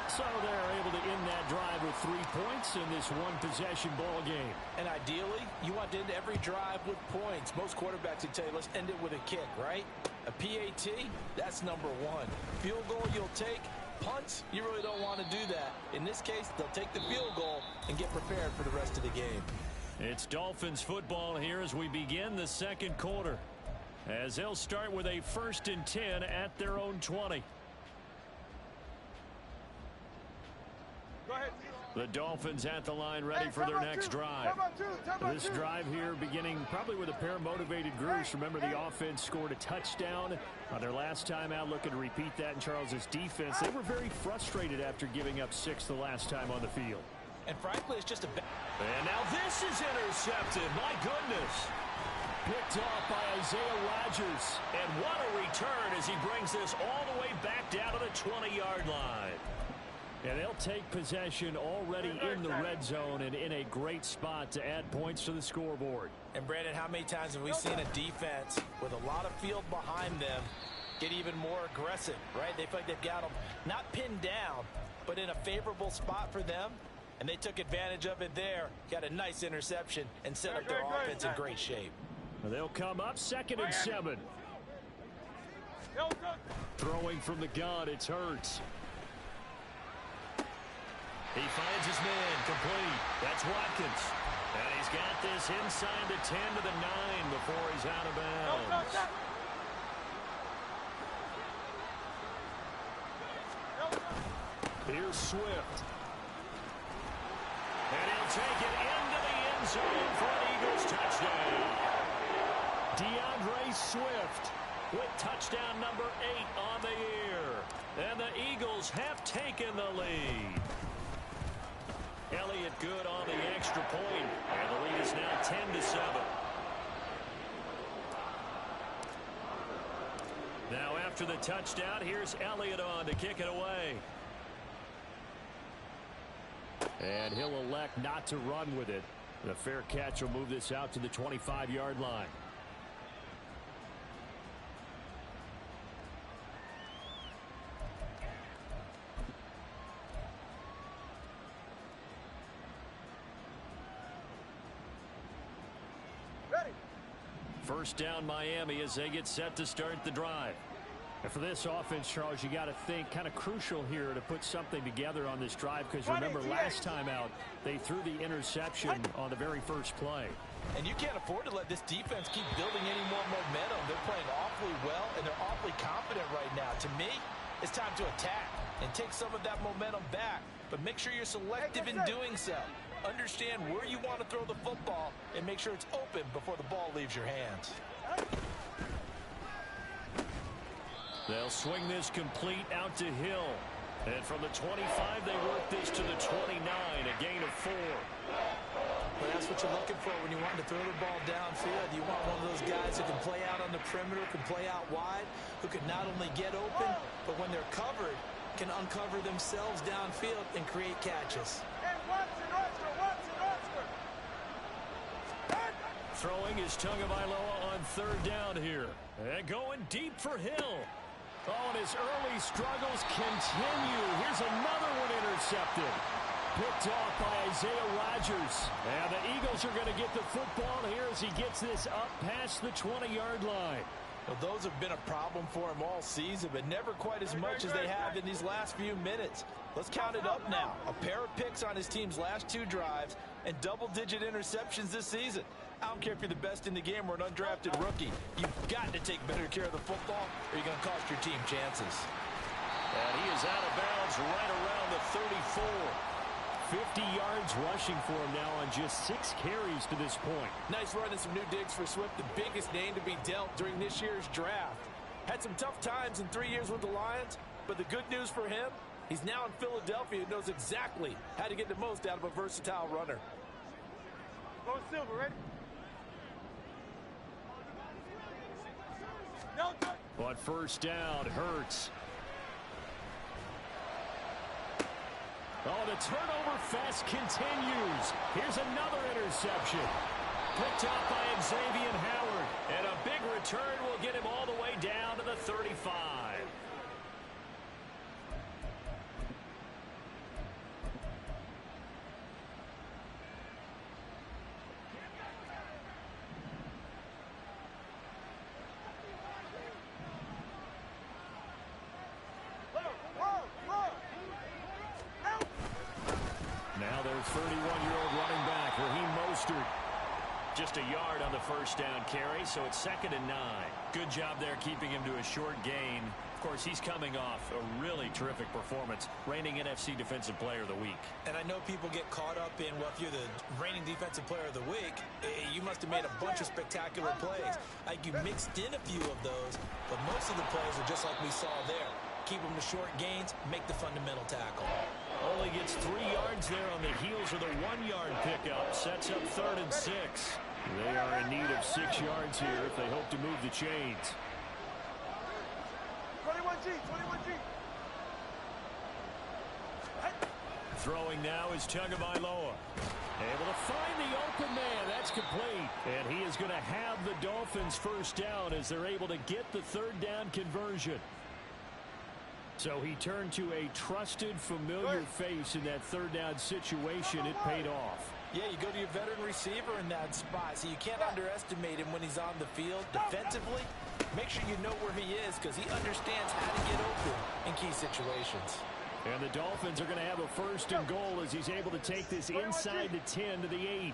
So they're able to end that drive with 3 points in this one-possession ball game. And ideally, you want to end every drive with points. Most quarterbacks would tell you, let's end it with a kick, right? A PAT, that's number one. Field goal you'll take. Punts, you really don't want to do that. In this case, they'll take the field goal and get prepared for the rest of the game. It's Dolphins football here as we begin the second quarter, as they'll start with a 1st and 10 at their own 20. Go ahead. The Dolphins at the line, ready for their next drive. This drive here beginning probably with a pair of motivated groups. Remember, the offense scored a touchdown on their last time out, looking to repeat that in Charles's defense. They were very frustrated after giving up 6 the last time on the field. And frankly, it's just a... And now this is intercepted. My goodness. Picked off by Isaiah Rodgers. And what a return as he brings this all the way back down to the 20-yard line. And they'll take possession already in the red zone and in a great spot to add points to the scoreboard. And Brandon, how many times have we seen a defense with a lot of field behind them get even more aggressive, right? They feel like they've got them not pinned down, but in a favorable spot for them. And they took advantage of it there. Got a nice interception and set up their offense in great shape. They'll come up 2nd and 7. Throwing from the gun, it's Hurts. He finds his man complete. That's Watkins. And he's got this inside the 10 to the 9 before he's out of bounds. Here's Swift. And he'll take it into the end zone for an Eagles touchdown. DeAndre Swift with touchdown number 8 on the year. And the Eagles have taken the lead. Elliott good on the extra point, and the lead is now 10-7. Now after the touchdown, here's Elliott on to kick it away. And he'll elect not to run with it. The fair catch will move this out to the 25-yard line. First down Miami as they get set to start the drive. And for this offense, Charles, you got to think kind of crucial here to put something together on this drive, because remember last time out they threw the interception on the very first play. And you can't afford to let this defense keep building any more momentum. They're playing awfully well and they're awfully confident right now. To me, it's time to attack and take some of that momentum back, but make sure you're selective in doing so. Understand where you want to throw the football and make sure it's open before the ball leaves your hands. They'll swing this complete out to Hill. And from the 25, they work this to the 29, a gain of 4. Well, that's what you're looking for when you want to throw the ball downfield. You want one of those guys who can play out on the perimeter, can play out wide, who can not only get open, but when they're covered, can uncover themselves downfield and create catches. Throwing is Tagovailoa on 3rd down here. And going deep for Hill. Oh, and his early struggles continue. Here's another one intercepted. Picked off by Isaiah Rodgers. And the Eagles are going to get the football here as he gets this up past the 20-yard line. Well, those have been a problem for him all season, but never quite as much as they have in these last few minutes. Let's count it up now. A pair of picks on his team's last 2 drives and double-digit interceptions this season. I don't care if you're the best in the game or an undrafted rookie. You've got to take better care of the football or you're going to cost your team chances. And he is out of bounds right around the 34. 50 yards rushing for him now on just 6 carries to this point. Nice run and some new digs for Swift, the biggest name to be dealt during this year's draft. Had some tough times in 3 years with the Lions, but the good news for him, he's now in Philadelphia and knows exactly how to get the most out of a versatile runner. Go Silver, ready? On 1st down, Hurts. Oh, the turnover fest continues. Here's another interception. Picked up by Xavier Howard. And a big return will get him all the way down to the 35. their 31-year-old running back, Raheem Mostert. Just a yard on the first down carry, so it's 2nd and 9. Good job there keeping him to a short gain. Of course, he's coming off a really terrific performance, reigning NFC Defensive Player of the Week. And I know people get caught up in, well, if you're the reigning Defensive Player of the Week, you must have made a bunch of spectacular plays. Like you mixed in a few of those, but most of the plays are just like we saw there. Keep them to short gains, make the fundamental tackle. Only gets 3 yards there on the heels of the 1-yard pickup. Sets up 3rd and 6. They are in need of 6 yards here if they hope to move the chains. 21G, 21G. Throwing now is Tagovailoa. Able to find the open man. That's complete. And he is going to have the Dolphins first down as they're able to get the 3rd down conversion. So he turned to a trusted, familiar face in that 3rd down situation. It paid off. Yeah, you go to your veteran receiver in that spot, so you can't underestimate him when he's on the field. Defensively, make sure you know where he is because he understands how to get open in key situations. And the Dolphins are going to have a 1st and goal as he's able to take this inside the 10 to the 8.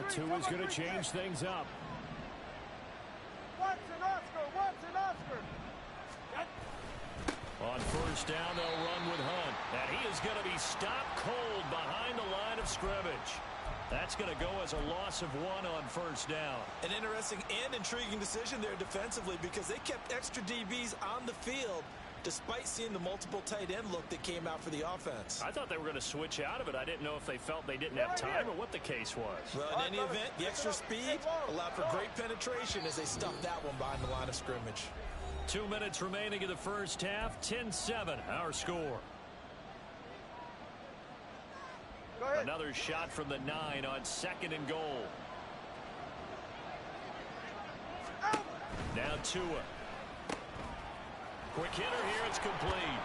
That's who is going to change things up. Watson, Oscar. On 1st down, they'll run with Hunt. And he is going to be stopped cold behind the line of scrimmage. That's going to go as a loss of 1 on 1st down. An interesting and intriguing decision there defensively because they kept extra DBs on the field despite seeing the multiple tight end look that came out for the offense. I thought they were going to switch out of it. I didn't know if they felt they didn't have time or what the case was. Well, in any event, the extra speed allowed for great penetration as they stuffed that one behind the line of scrimmage. 2 minutes remaining in the first half. 10-7, our score. Another shot from the 9 on 2nd and goal. Now Tua. Quick hitter here. It's complete.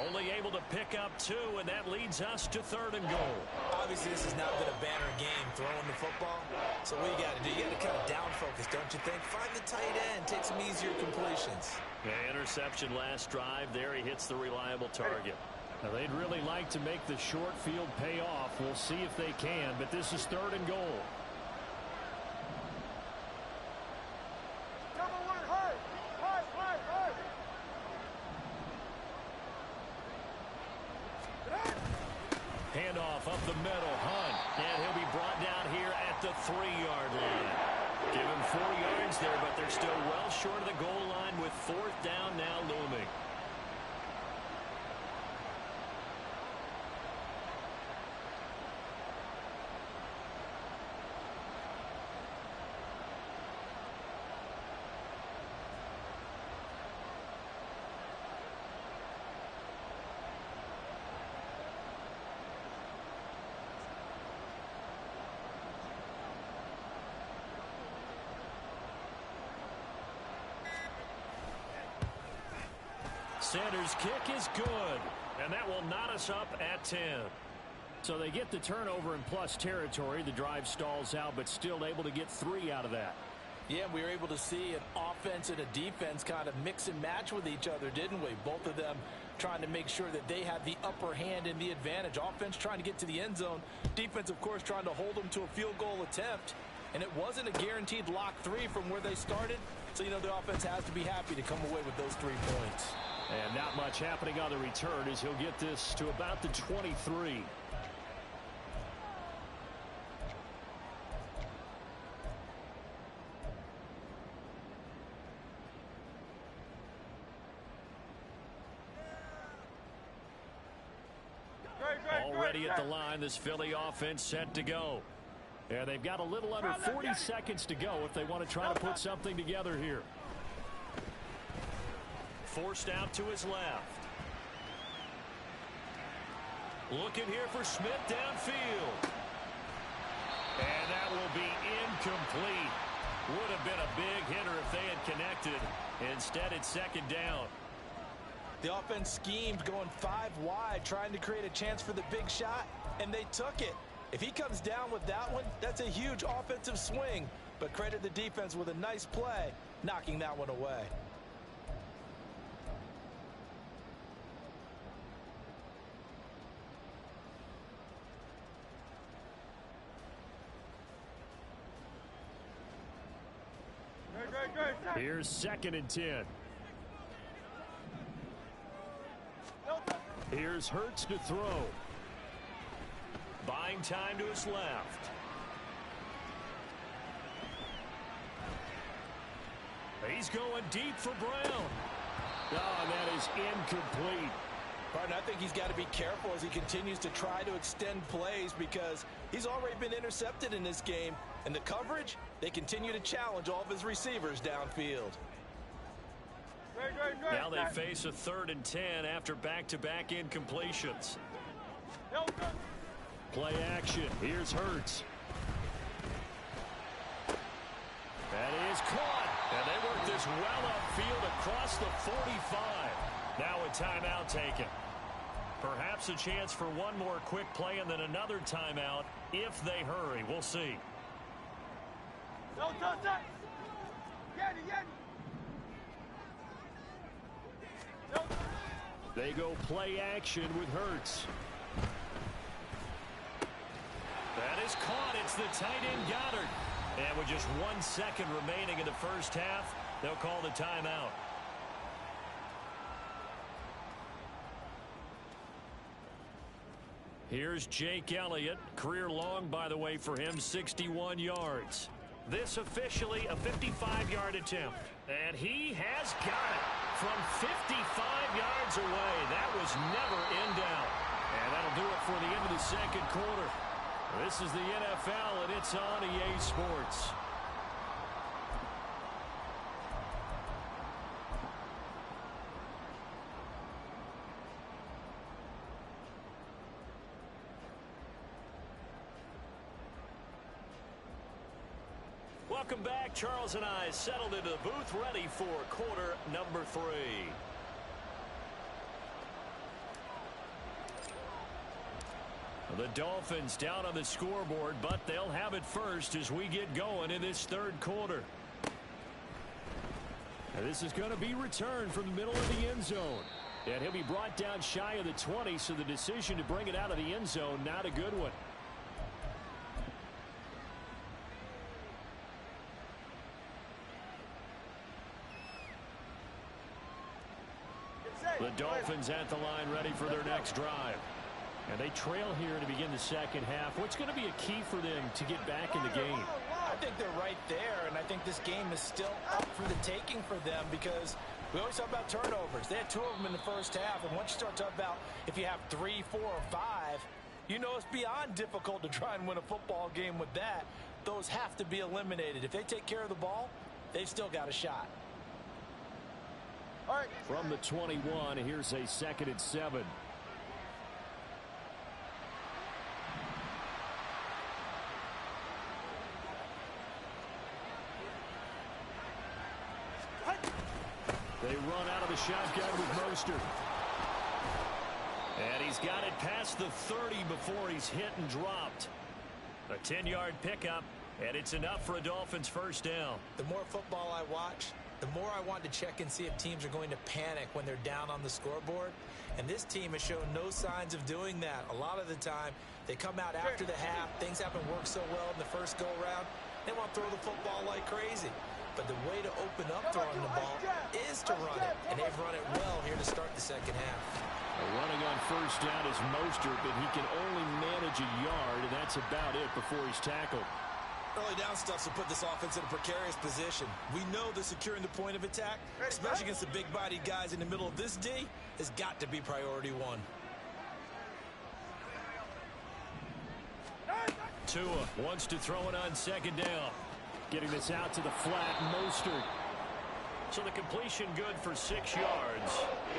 Only able to pick up 2, and that leads us to 3rd and goal. Obviously, this has not been a banner game throwing the football. So what you got to do, you got to kind of down focus, don't you think? Find the tight end, take some easier completions. The interception last drive. There he hits the reliable target. Now, they'd really like to make the short field pay off. We'll see if they can, but this is 3rd and goal. Handoff up the middle. Hunt. And he'll be brought down here at the 3-yard line. Give him 4 yards there, but they're still well short of the goal line with 4th down now looming. Sanders' kick is good, and that will knot us up at 10. So they get the turnover in plus territory. The drive stalls out, but still able to get 3 out of that. Yeah, we were able to see an offense and a defense kind of mix and match with each other, didn't we? Both of them trying to make sure that they had the upper hand and the advantage. Offense trying to get to the end zone. Defense, of course, trying to hold them to a field goal attempt. And it wasn't a guaranteed lock 3 from where they started. So, you know, the offense has to be happy to come away with those 3 points. And not much happening on the return as he'll get this to about the 23. Already at the line, this Philly offense set to go. Yeah, they've got a little under 40 seconds to go if they want to try to put something together here. Forced out to his left. Looking here for Smith downfield. And that will be incomplete. Would have been a big hitter if they had connected. Instead, it's 2nd down. The offense schemed going 5 wide, trying to create a chance for the big shot, and they took it. If he comes down with that one, that's a huge offensive swing. But credit the defense with a nice play, knocking that one away. Here's 2nd and 10. Here's Hurts to throw. Buying time to his left. He's going deep for Brown. Oh, that is incomplete. Partner, I think he's got to be careful as he continues to try to extend plays because he's already been intercepted in this game. And the coverage, they continue to challenge all of his receivers downfield. Now they face a 3rd and 10 after back-to-back incompletions. Play action. Here's Hurts. That is caught. And they work this well upfield across the 45. Now a timeout taken. Perhaps a chance for one more quick play and then another timeout if they hurry. We'll see. They go play action with Hurts. That is caught. It's the tight end Goddard. And with just 1 second remaining in the first half, they'll call the timeout. Here's Jake Elliott. Career long, by the way, for him, 61 yards. This officially a 55-yard attempt. And he has got it from 55 yards away. That was never in doubt. And that'll do it for the end of the second quarter. This is the NFL, and it's on EA Sports. Welcome back. Charles and I settled into the booth, ready for quarter number 3. The Dolphins down on the scoreboard, but they'll have it first as we get going in this third quarter. And this is going to be returned from the middle of the end zone. And he'll be brought down shy of the 20, so the decision to bring it out of the end zone, not a good one. The Dolphins at the line ready for their next drive. And they trail here to begin the second half. What's going to be a key for them to get back in the game? I think they're right there, and I think this game is still up for the taking for them because we always talk about turnovers. They had 2 of them in the first half, and once you start talking about if you have 3, 4, or 5, you know it's beyond difficult to try and win a football game with that. Those have to be eliminated. If they take care of the ball, they've still got a shot. All right. From the 21, here's a 2nd and 7. They run out of the shotgun with Mostert. And he's got it past the 30 before he's hit and dropped. A 10-yard pickup, and it's enough for a Dolphins first down. The more football I watch, the more I want to check and see if teams are going to panic when they're down on the scoreboard. And this team has shown no signs of doing that. A lot of the time, they come out after the half. Things haven't worked so well in the first go-around. They want to throw the football like crazy. But the way to open up throwing the ball is to run it. And they've run it well here to start the second half. Running on first down is Mostert, but he can only manage a yard, and that's about it before he's tackled. Early down stuff to put this offense in a precarious position. We know that securing the point of attack, especially against the big-bodied guys in the middle of this D, has got to be priority 1. Tua wants to throw it on second down. Getting this out to the flat, Mostert. So the completion good for 6 yards.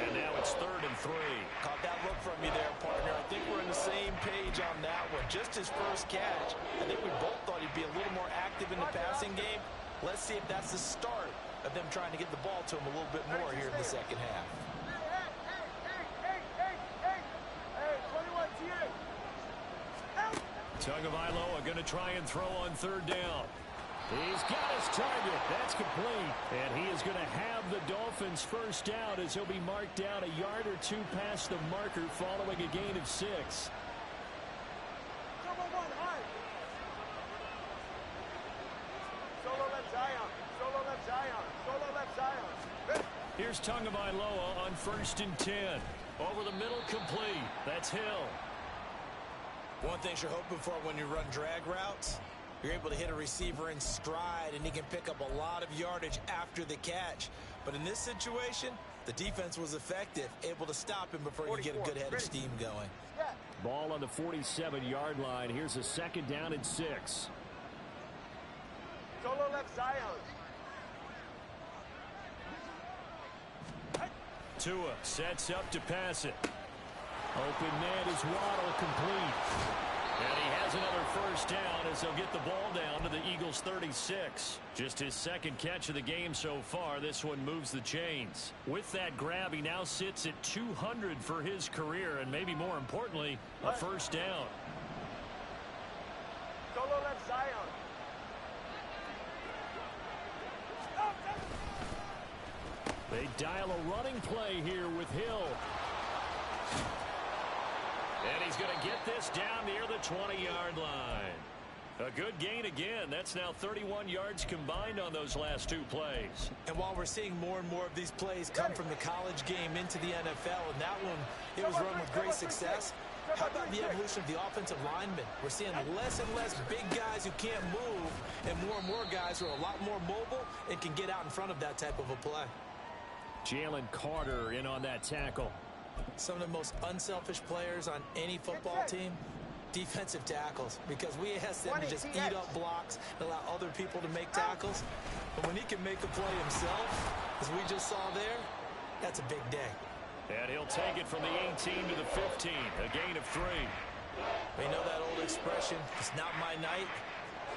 And now it's 3rd and 3. Caught that look from you there, partner. I think we're on the same page on that one. Just his first catch. I think we both thought he'd be a little more active in the passing game. Let's see if that's the start of them trying to get the ball to him a little bit more here in the second half. Tagovailoa going to try and throw on 3rd down. He's got his target. That's complete. And he is going to have the Dolphins first down as he'll be marked down a yard or 2 past the marker following a gain of 6. Solo left Zion. Solo left Zion. Here's Tagovailoa on 1st and 10. Over the middle, complete. That's Hill. One thing you're hoping for when you run drag routes, you're able to hit a receiver in stride, and he can pick up a lot of yardage after the catch. But in this situation, the defense was effective, able to stop him before you get a good head of steam going. Ball on the 47-yard line. Here's a 2nd down and 6. Solo left Zion. Tua sets up to pass it. Open net is Waddle, complete. And he has another 1st down as they'll get the ball down to the Eagles' 36. Just his 2nd catch of the game so far. This one moves the chains. With that grab, he now sits at 200 for his career, and maybe more importantly, a 1st down. Solo left Zion. They dial a running play here with Hill. And he's going to get this down near the 20-yard line. A good gain again. That's now 31 yards combined on those last 2 plays. And while we're seeing more and more of these plays come from the college game into the NFL, and that one, it was run with great success, how about the evolution of the offensive linemen? We're seeing less and less big guys who can't move, and more guys who are a lot more mobile and can get out in front of that type of a play. Jalen Carter in on that tackle. Some of the most unselfish players on any football team, defensive tackles, because we ask them to just eat up blocks and allow other people to make tackles. But when he can make a play himself, as we just saw there, that's a big day. And he'll take it from the 18 to the 15, a gain of 3. We know that old expression, it's not my night.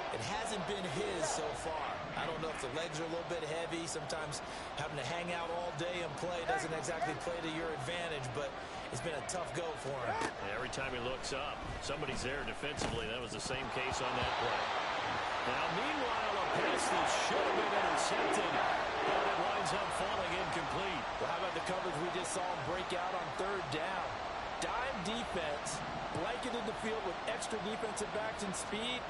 It hasn't been his so far. I don't know if the legs are a little bit heavy. Sometimes having to hang out all day and play doesn't exactly play to your advantage, but it's been a tough go for him. Every time he looks up, somebody's there defensively. That was the same case on that play. Now, meanwhile, a pass that should have been intercepted, but it winds up falling incomplete. Well, how about the coverage we just saw him break out on 3rd down? Dime defense, blanketed the field with extra defensive backs and speed,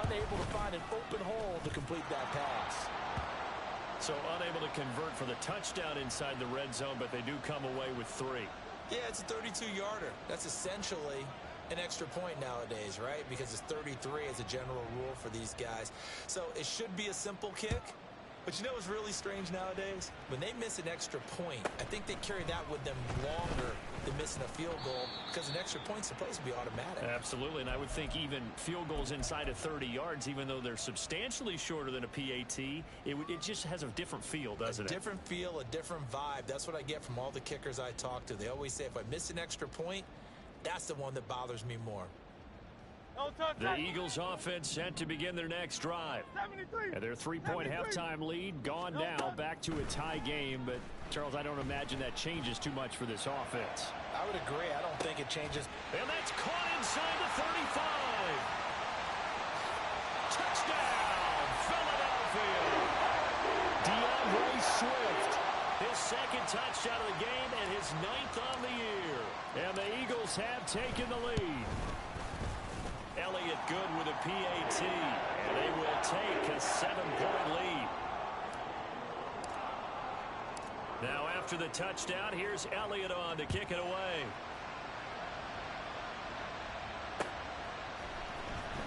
unable to find an open hole to complete that pass. So unable to convert for the touchdown inside the red zone, but they do come away with 3. Yeah, it's a 32-yarder. That's essentially an extra point nowadays, right? Because it's 33 as a general rule for these guys. So it should be a simple kick. But you know what's really strange nowadays? When they miss an extra point, I think they carry that with them longer than missing a field goal because an extra point's supposed to be automatic. Absolutely, and I would think even field goals inside of 30 yards, even though they're substantially shorter than a PAT, it just has a different feel, doesn't it? A different feel, a different vibe. That's what I get from all the kickers I talk to. They always say if I miss an extra point, that's the one that bothers me more. The Eagles offense set to begin their next drive. And their 3-point halftime lead gone now, back to a tie game. But, Charles, I don't imagine that changes too much for this offense. I would agree. I don't think it changes. And that's caught inside the 35. Touchdown, Philadelphia. DeAndre Swift, his 2nd touchdown of the game and his 9th on the year. And the Eagles have taken the lead. Elliott good with a PAT, and they will take a 7-point lead. Now after the touchdown, here's Elliott on to kick it away.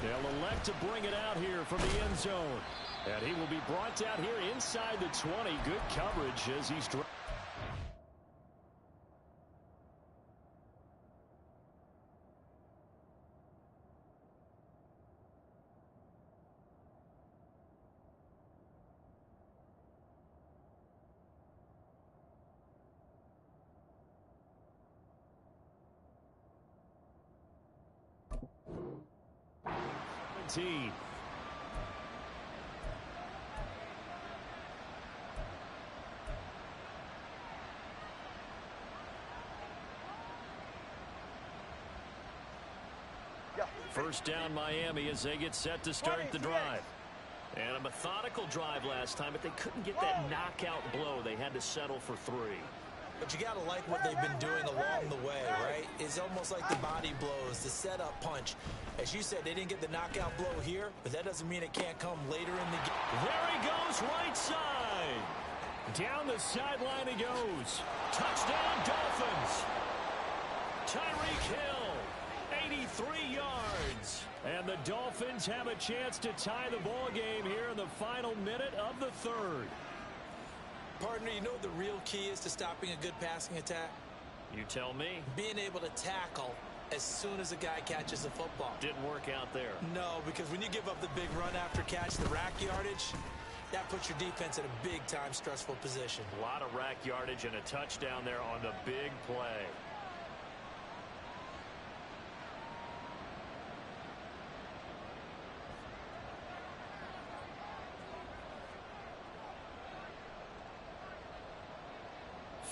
They'll elect to bring it out here from the end zone. And he will be brought down here inside the 20. Good coverage as he's... First down Miami as they get set to start the drive. And a methodical drive last time, but they couldn't get that knockout blow. They had to settle for 3. But you got to like what they've been doing along the way, right? It's almost like the body blows, the setup punch. As you said, they didn't get the knockout blow here, but that doesn't mean it can't come later in the game. There he goes, right side. Down the sideline he goes. Touchdown, Dolphins. Tyreek Hill, 83 yards. And the Dolphins have a chance to tie the ball game here in the final minute of the third. Partner, you know what the real key is to stopping a good passing attack? You tell me. Being able to tackle as soon as a guy catches the football. Didn't work out there. No, because when you give up the big run after catch, the rack yardage, that puts your defense in a big-time stressful position. A lot of rack yardage and a touchdown there on the big play.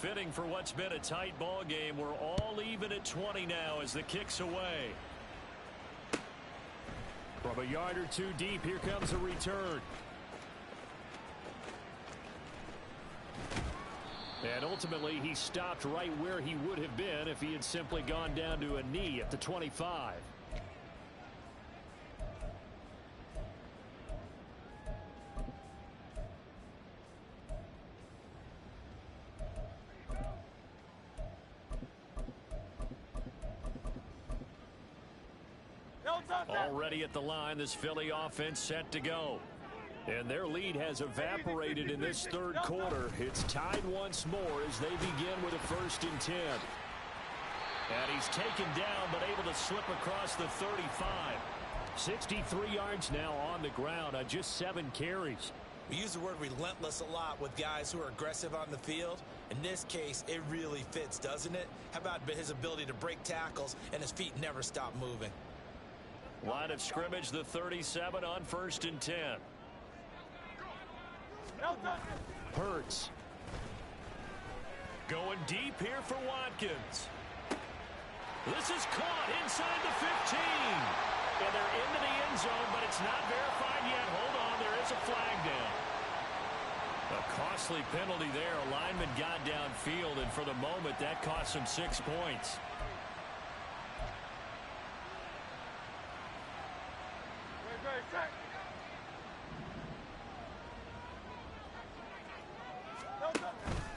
Fitting for what's been a tight ball game. We're all even at 20 now as the kick's away. From a yard or two deep, here comes a return. And ultimately, he stopped right where he would have been if he had simply gone down to a knee at the 25. Already at the line, this Philly offense set to go. And their lead has evaporated in this third quarter. It's tied once more as they begin with a 1st and 10. And he's taken down but able to slip across the 35. 63 yards now on the ground on just 7 carries. We use the word relentless a lot with guys who are aggressive on the field. In this case, it really fits, doesn't it? How about his ability to break tackles and his feet never stop moving? Line of scrimmage, the 37 on 1st and 10. Hurts. Going deep here for Watkins. This is caught inside the 15. And they're into the end zone, but it's not verified yet. Hold on, there is a flag down. A costly penalty there. A lineman got downfield, and for the moment, that cost him 6 points.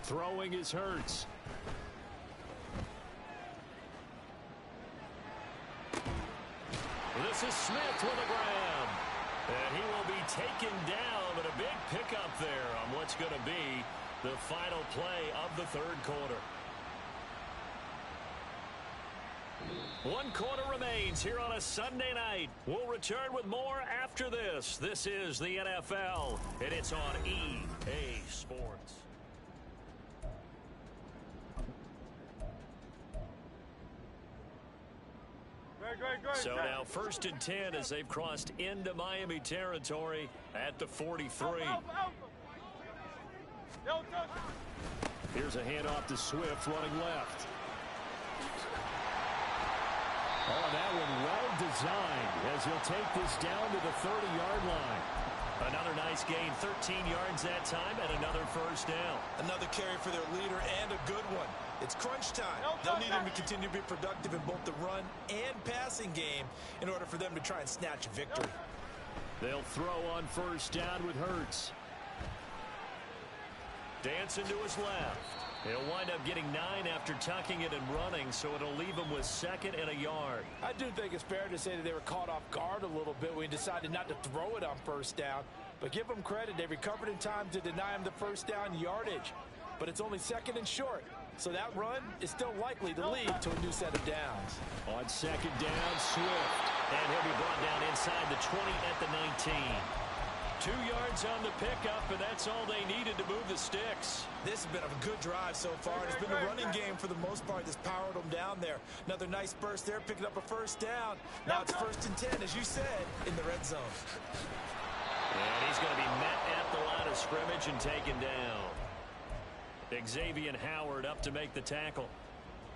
Throwing is Hurts. This is Smith with a grab. And he will be taken down, but a big pickup there on what's going to be the final play of the third quarter. 1 quarter remains here on a Sunday night. We'll return with more after this. This is the NFL, and it's on EA Sports. So now 1st and 10 as they've crossed into Miami territory at the 43. Here's a handoff to Swift running left. Oh, that one well designed as he'll take this down to the 30-yard line. Another nice gain, 13 yards that time, and another 1st down. Another carry for their leader and a good one. It's crunch time. They'll need him to continue to be productive in both the run and passing game in order for them to try and snatch a victory. They'll throw on 1st down with Hurts. Dancing to his left. He'll wind up getting 9 after tucking it and running, so it'll leave him with 2nd and a yard. I do think it's fair to say that they were caught off guard a little bit when he decided not to throw it on 1st down. But give them credit. They recovered in time to deny him the 1st down yardage. But it's only 2nd and short. So that run is still likely to lead to a new set of downs. On 2nd down, Swift. And he'll be brought down inside the 20 at the 19. 2 yards on the pickup, and that's all they needed to move the sticks. This has been a good drive so far. It's been a running game for the most part that's powered them down there. Another nice burst there, picking up a 1st down. Now it's 1st and 10, as you said, in the red zone. And he's going to be met at the line of scrimmage and taken down. Xavier Howard up to make the tackle.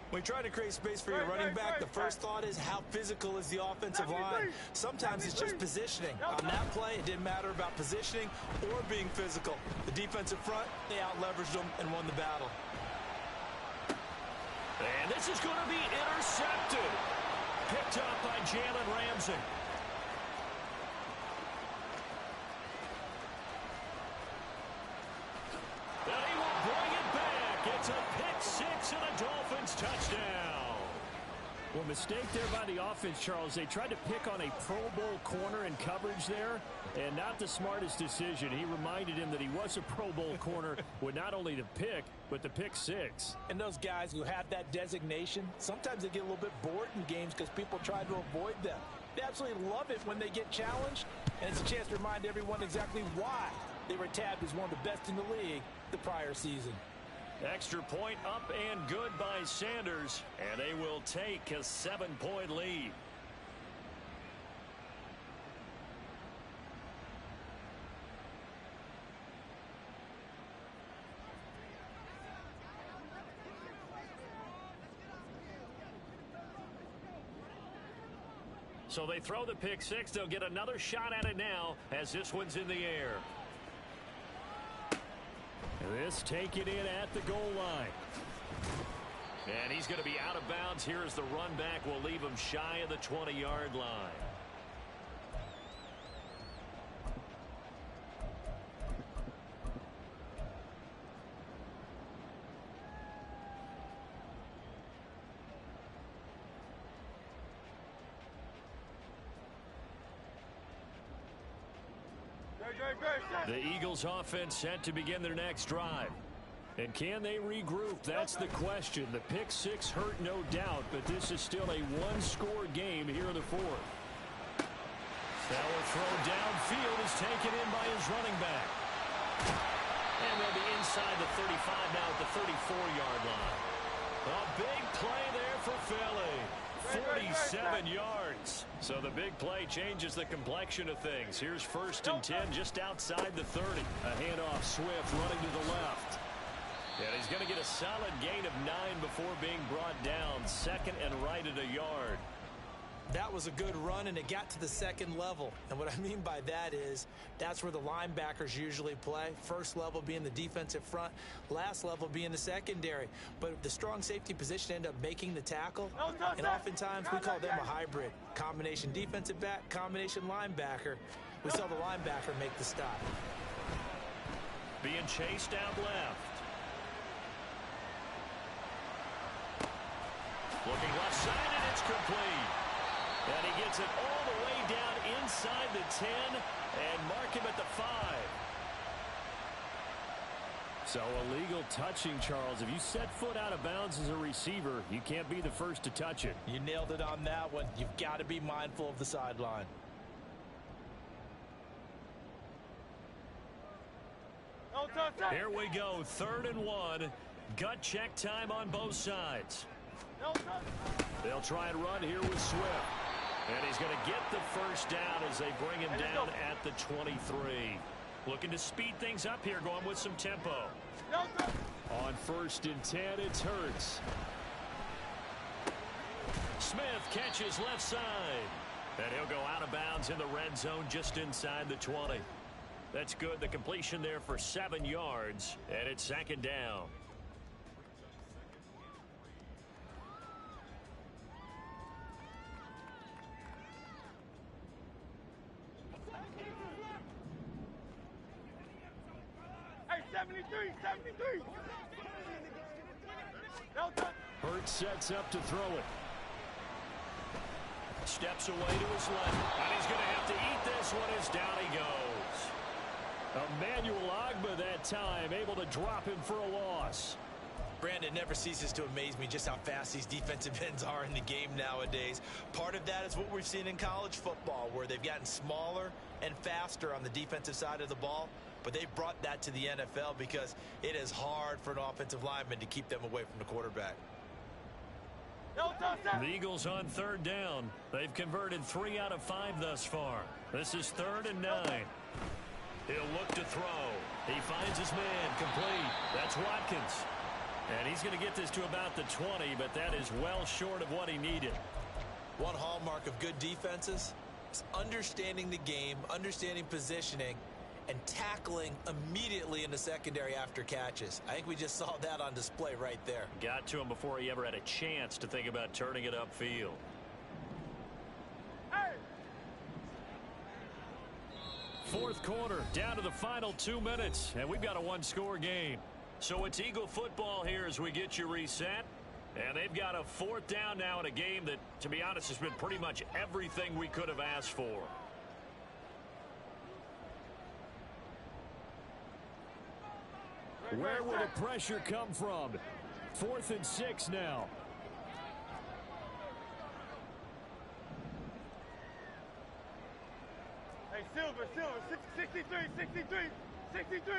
When you try to create space for your running back, the first thought is how physical is the offensive line. Sometimes it's just positioning. On that play, it didn't matter about positioning or being physical. The defensive front, they out-leveraged them and won the battle. And this is going to be intercepted. Picked up by Jalen Ramsey. And he Well, mistake there by the offense, Charles. They tried to pick on a Pro Bowl corner in coverage there, and not the smartest decision. He reminded him that he was a Pro Bowl corner with not only the pick, but the pick six. And those guys who have that designation, sometimes they get a little bit bored in games because people try to avoid them. They absolutely love it when they get challenged, and it's a chance to remind everyone exactly why they were tabbed as one of the best in the league the prior season. Extra point up and good by Sanders, and they will take a 7-point lead. So they throw the pick six. They'll get another shot at it now as this one's in the air. This taken in at the goal line. And he's going to be out of bounds here as the run back will leave him shy of the 20-yard line. The Eagles offense set to begin their next drive. And can they regroup? That's the question. The pick six hurt, no doubt, but this is still a one-score game here in the fourth. That will throw downfield is taken in by his running back. And they'll be inside the 35 now at the 34-yard line. A big play there for Philly. 47 yards. So the big play changes the complexion of things. Here's 1st and 10 just outside the 30. A handoff, Swift running to the left. And he's going to get a solid gain of 9 before being brought down. 2nd and right at a yard. That was a good run, and it got to the second level. And what I mean by that is that's where the linebackers usually play. First level being the defensive front, last level being the secondary. But the strong safety position ended up making the tackle, and oftentimes we call them a hybrid. Combination defensive back, combination linebacker. We saw the linebacker make the stop. Being chased out left. Looking left side, and it's complete. And he gets it all the way down inside the 10 and mark him at the 5. So illegal touching, Charles. If you set foot out of bounds as a receiver, you can't be the first to touch it. You nailed it on that one. You've got to be mindful of the sideline. Here we go, 3rd and 1. Gut check time on both sides. They'll try and run here with Swift. And he's going to get the first down as they bring him down at the 23. Looking to speed things up here, going with some tempo. On 1st and 10, it's Hurts. Smith catches left side. And he'll go out of bounds in the red zone just inside the 20. That's good. The completion there for 7 yards. And it's 2nd down. Hey, 73. Hurts sets up to throw it. Steps away to his left. And he's going to have to eat this one as down he goes. Emmanuel Ogbah that time, able to drop him for a loss. Brandon, never ceases to amaze me just how fast these defensive ends are in the game nowadays. Part of that is what we've seen in college football, where they've gotten smaller and faster on the defensive side of the ball. But they've brought that to the NFL because it is hard for an offensive lineman to keep them away from the quarterback. The Eagles on 3rd down. They've converted 3 out of 5 thus far. This is 3rd and 9. He'll look to throw. He finds his man complete. That's Watkins. And he's going to get this to about the 20, but that is well short of what he needed. One hallmark of good defenses is understanding the game, understanding positioning, and tackling immediately in the secondary after catches. I think we just saw that on display right there. Got to him before he ever had a chance to think about turning it upfield. Hey! 4th quarter, down to the final 2 minutes, and we've got a one-score game. So it's Eagle football here as we get you reset. And they've got a 4th down now in a game that, to be honest, has been pretty much everything we could have asked for. Where will the pressure come from? 4th and 6 now. Hey, Silver, 63, 63, 63.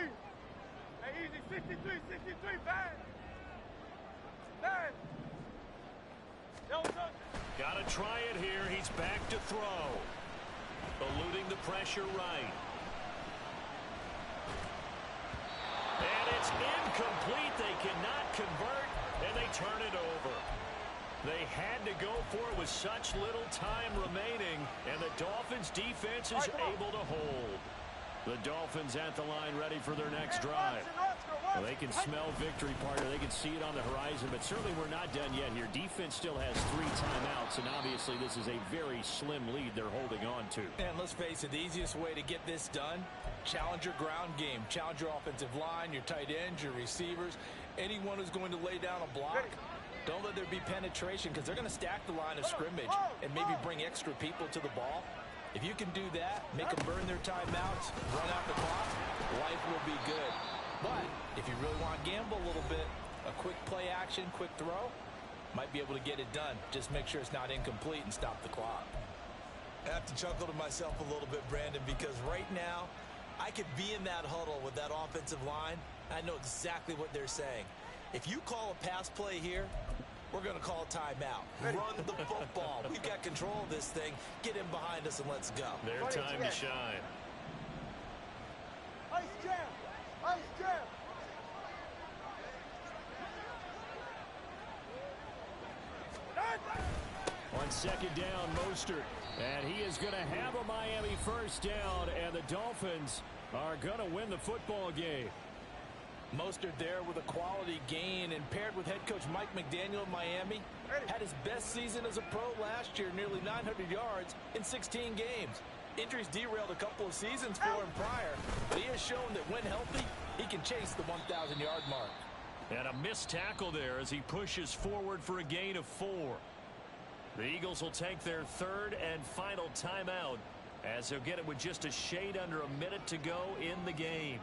Hey, easy, 63, 63, bang. Bang. Got to try it here. He's back to throw. Eluding the pressure right. And it's incomplete. They cannot convert, and they turn it over. They had to go for it with such little time remaining, and the Dolphins' defense is able to hold. The Dolphins at the line ready for their next drive. Well, they can smell victory, partner. They can see it on the horizon, but certainly we're not done yet here. Defense still has 3 timeouts, and obviously this is a very slim lead they're holding on to. And let's face it, the easiest way to get this done, challenge your ground game. Challenge your offensive line, your tight ends, your receivers, anyone who's going to lay down a block. Don't let there be penetration because they're going to stack the line of scrimmage and maybe bring extra people to the ball. If you can do that, make them burn their timeouts, run out the clock, life will be good. But if you really want to gamble a little bit, a quick play action, quick throw, might be able to get it done. Just make sure it's not incomplete and stop the clock. I have to chuckle to myself a little bit, Brandon, because right now I could be in that huddle with that offensive line. I know exactly what they're saying. If you call a pass play here, we're going to call a timeout. Run the football. We've got control of this thing. Get in behind us and let's go. Their time to shine. Ice jam. Ice jam. On 2nd down, Mostert. And he is going to have a Miami 1st down, and the Dolphins are going to win the football game. Mostert there with a quality gain, and paired with head coach Mike McDaniel of Miami, had his best season as a pro last year, nearly 900 yards in 16 games. Injuries derailed a couple of seasons for him prior, but he has shown that when healthy, he can chase the 1,000-yard mark. And a missed tackle there as he pushes forward for a gain of 4. The Eagles will take their 3rd and final timeout as they'll get it with just a shade under a minute to go in the game.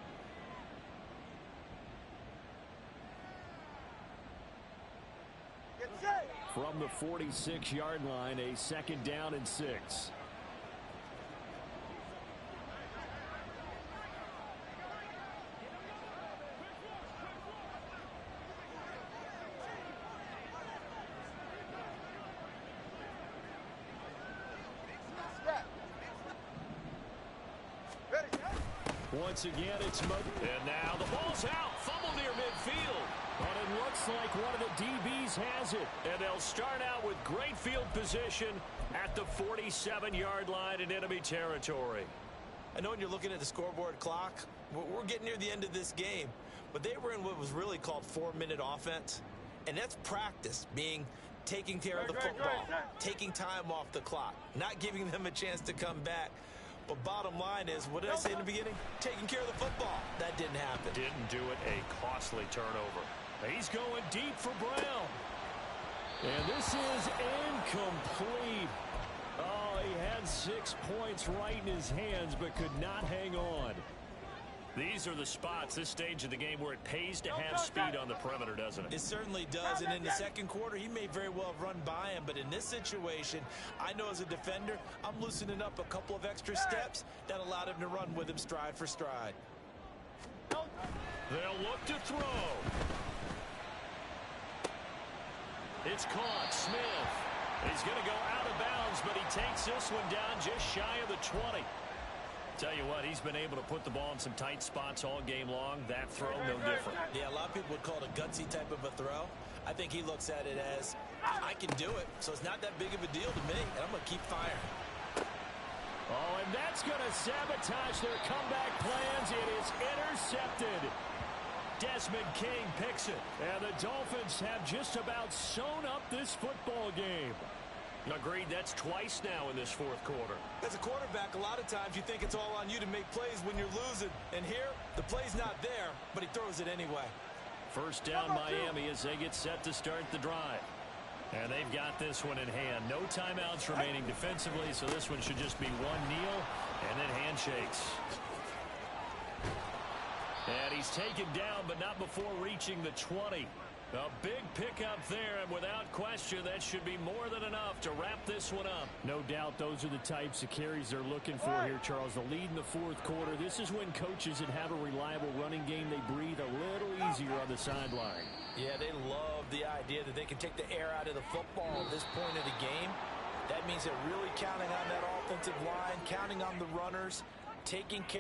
From the 46-yard line, a 2nd down and 6. Once again, it's Mo. And now the ball's out. Fumble near midfield. But it looks like one of the DBs has it. And they'll start out with great field position at the 47-yard line in enemy territory. I know when you're looking at the scoreboard clock, we're getting near the end of this game, but they were in what was really called 4-minute offense, and that's practice, meaning taking care of the football, taking time off the clock, not giving them a chance to come back. But bottom line is, what did I say in the beginning? Taking care of the football. That didn't happen. Didn't do it. A costly turnover. He's going deep for Brown. And this is incomplete. Oh, he had 6 points right in his hands, but could not hang on. These are the spots, this stage of the game, where it pays to have speed on the perimeter, doesn't it? It certainly does, and in the second quarter, he may very well have run by him, but in this situation, I know as a defender, I'm loosening up a couple of extra steps that allowed him to run with him stride for stride. They'll look to throw. It's caught. Smith. He's going to go out of bounds, but he takes this one down just shy of the 20. Tell you what, he's been able to put the ball in some tight spots all game long. That throw, no different. Yeah, a lot of people would call it a gutsy type of a throw. I think he looks at it as, I can do it, so it's not that big of a deal to me, and I'm going to keep firing. Oh, and that's going to sabotage their comeback plans. It is intercepted. Desmond King picks it, and the Dolphins have just about sewn up this football game. Agreed, that's twice now in this fourth quarter. As a quarterback, a lot of times you think it's all on you to make plays when you're losing. And here, the play's not there, but he throws it anyway. First down Miami as they get set to start the drive. And they've got this one in hand. No timeouts remaining defensively, so this one should just be one kneel and then handshakes. And he's taken down, but not before reaching the 20. A big pickup there, and without question, that should be more than enough to wrap this one up. No doubt those are the types of carries they're looking for here, Charles. The lead in the fourth quarter. This is when coaches that have a reliable running game, they breathe a little easier on the sideline. Yeah, they love the idea that they can take the air out of the football at this point of the game. That means they're really counting on that offensive line, counting on the runners, taking care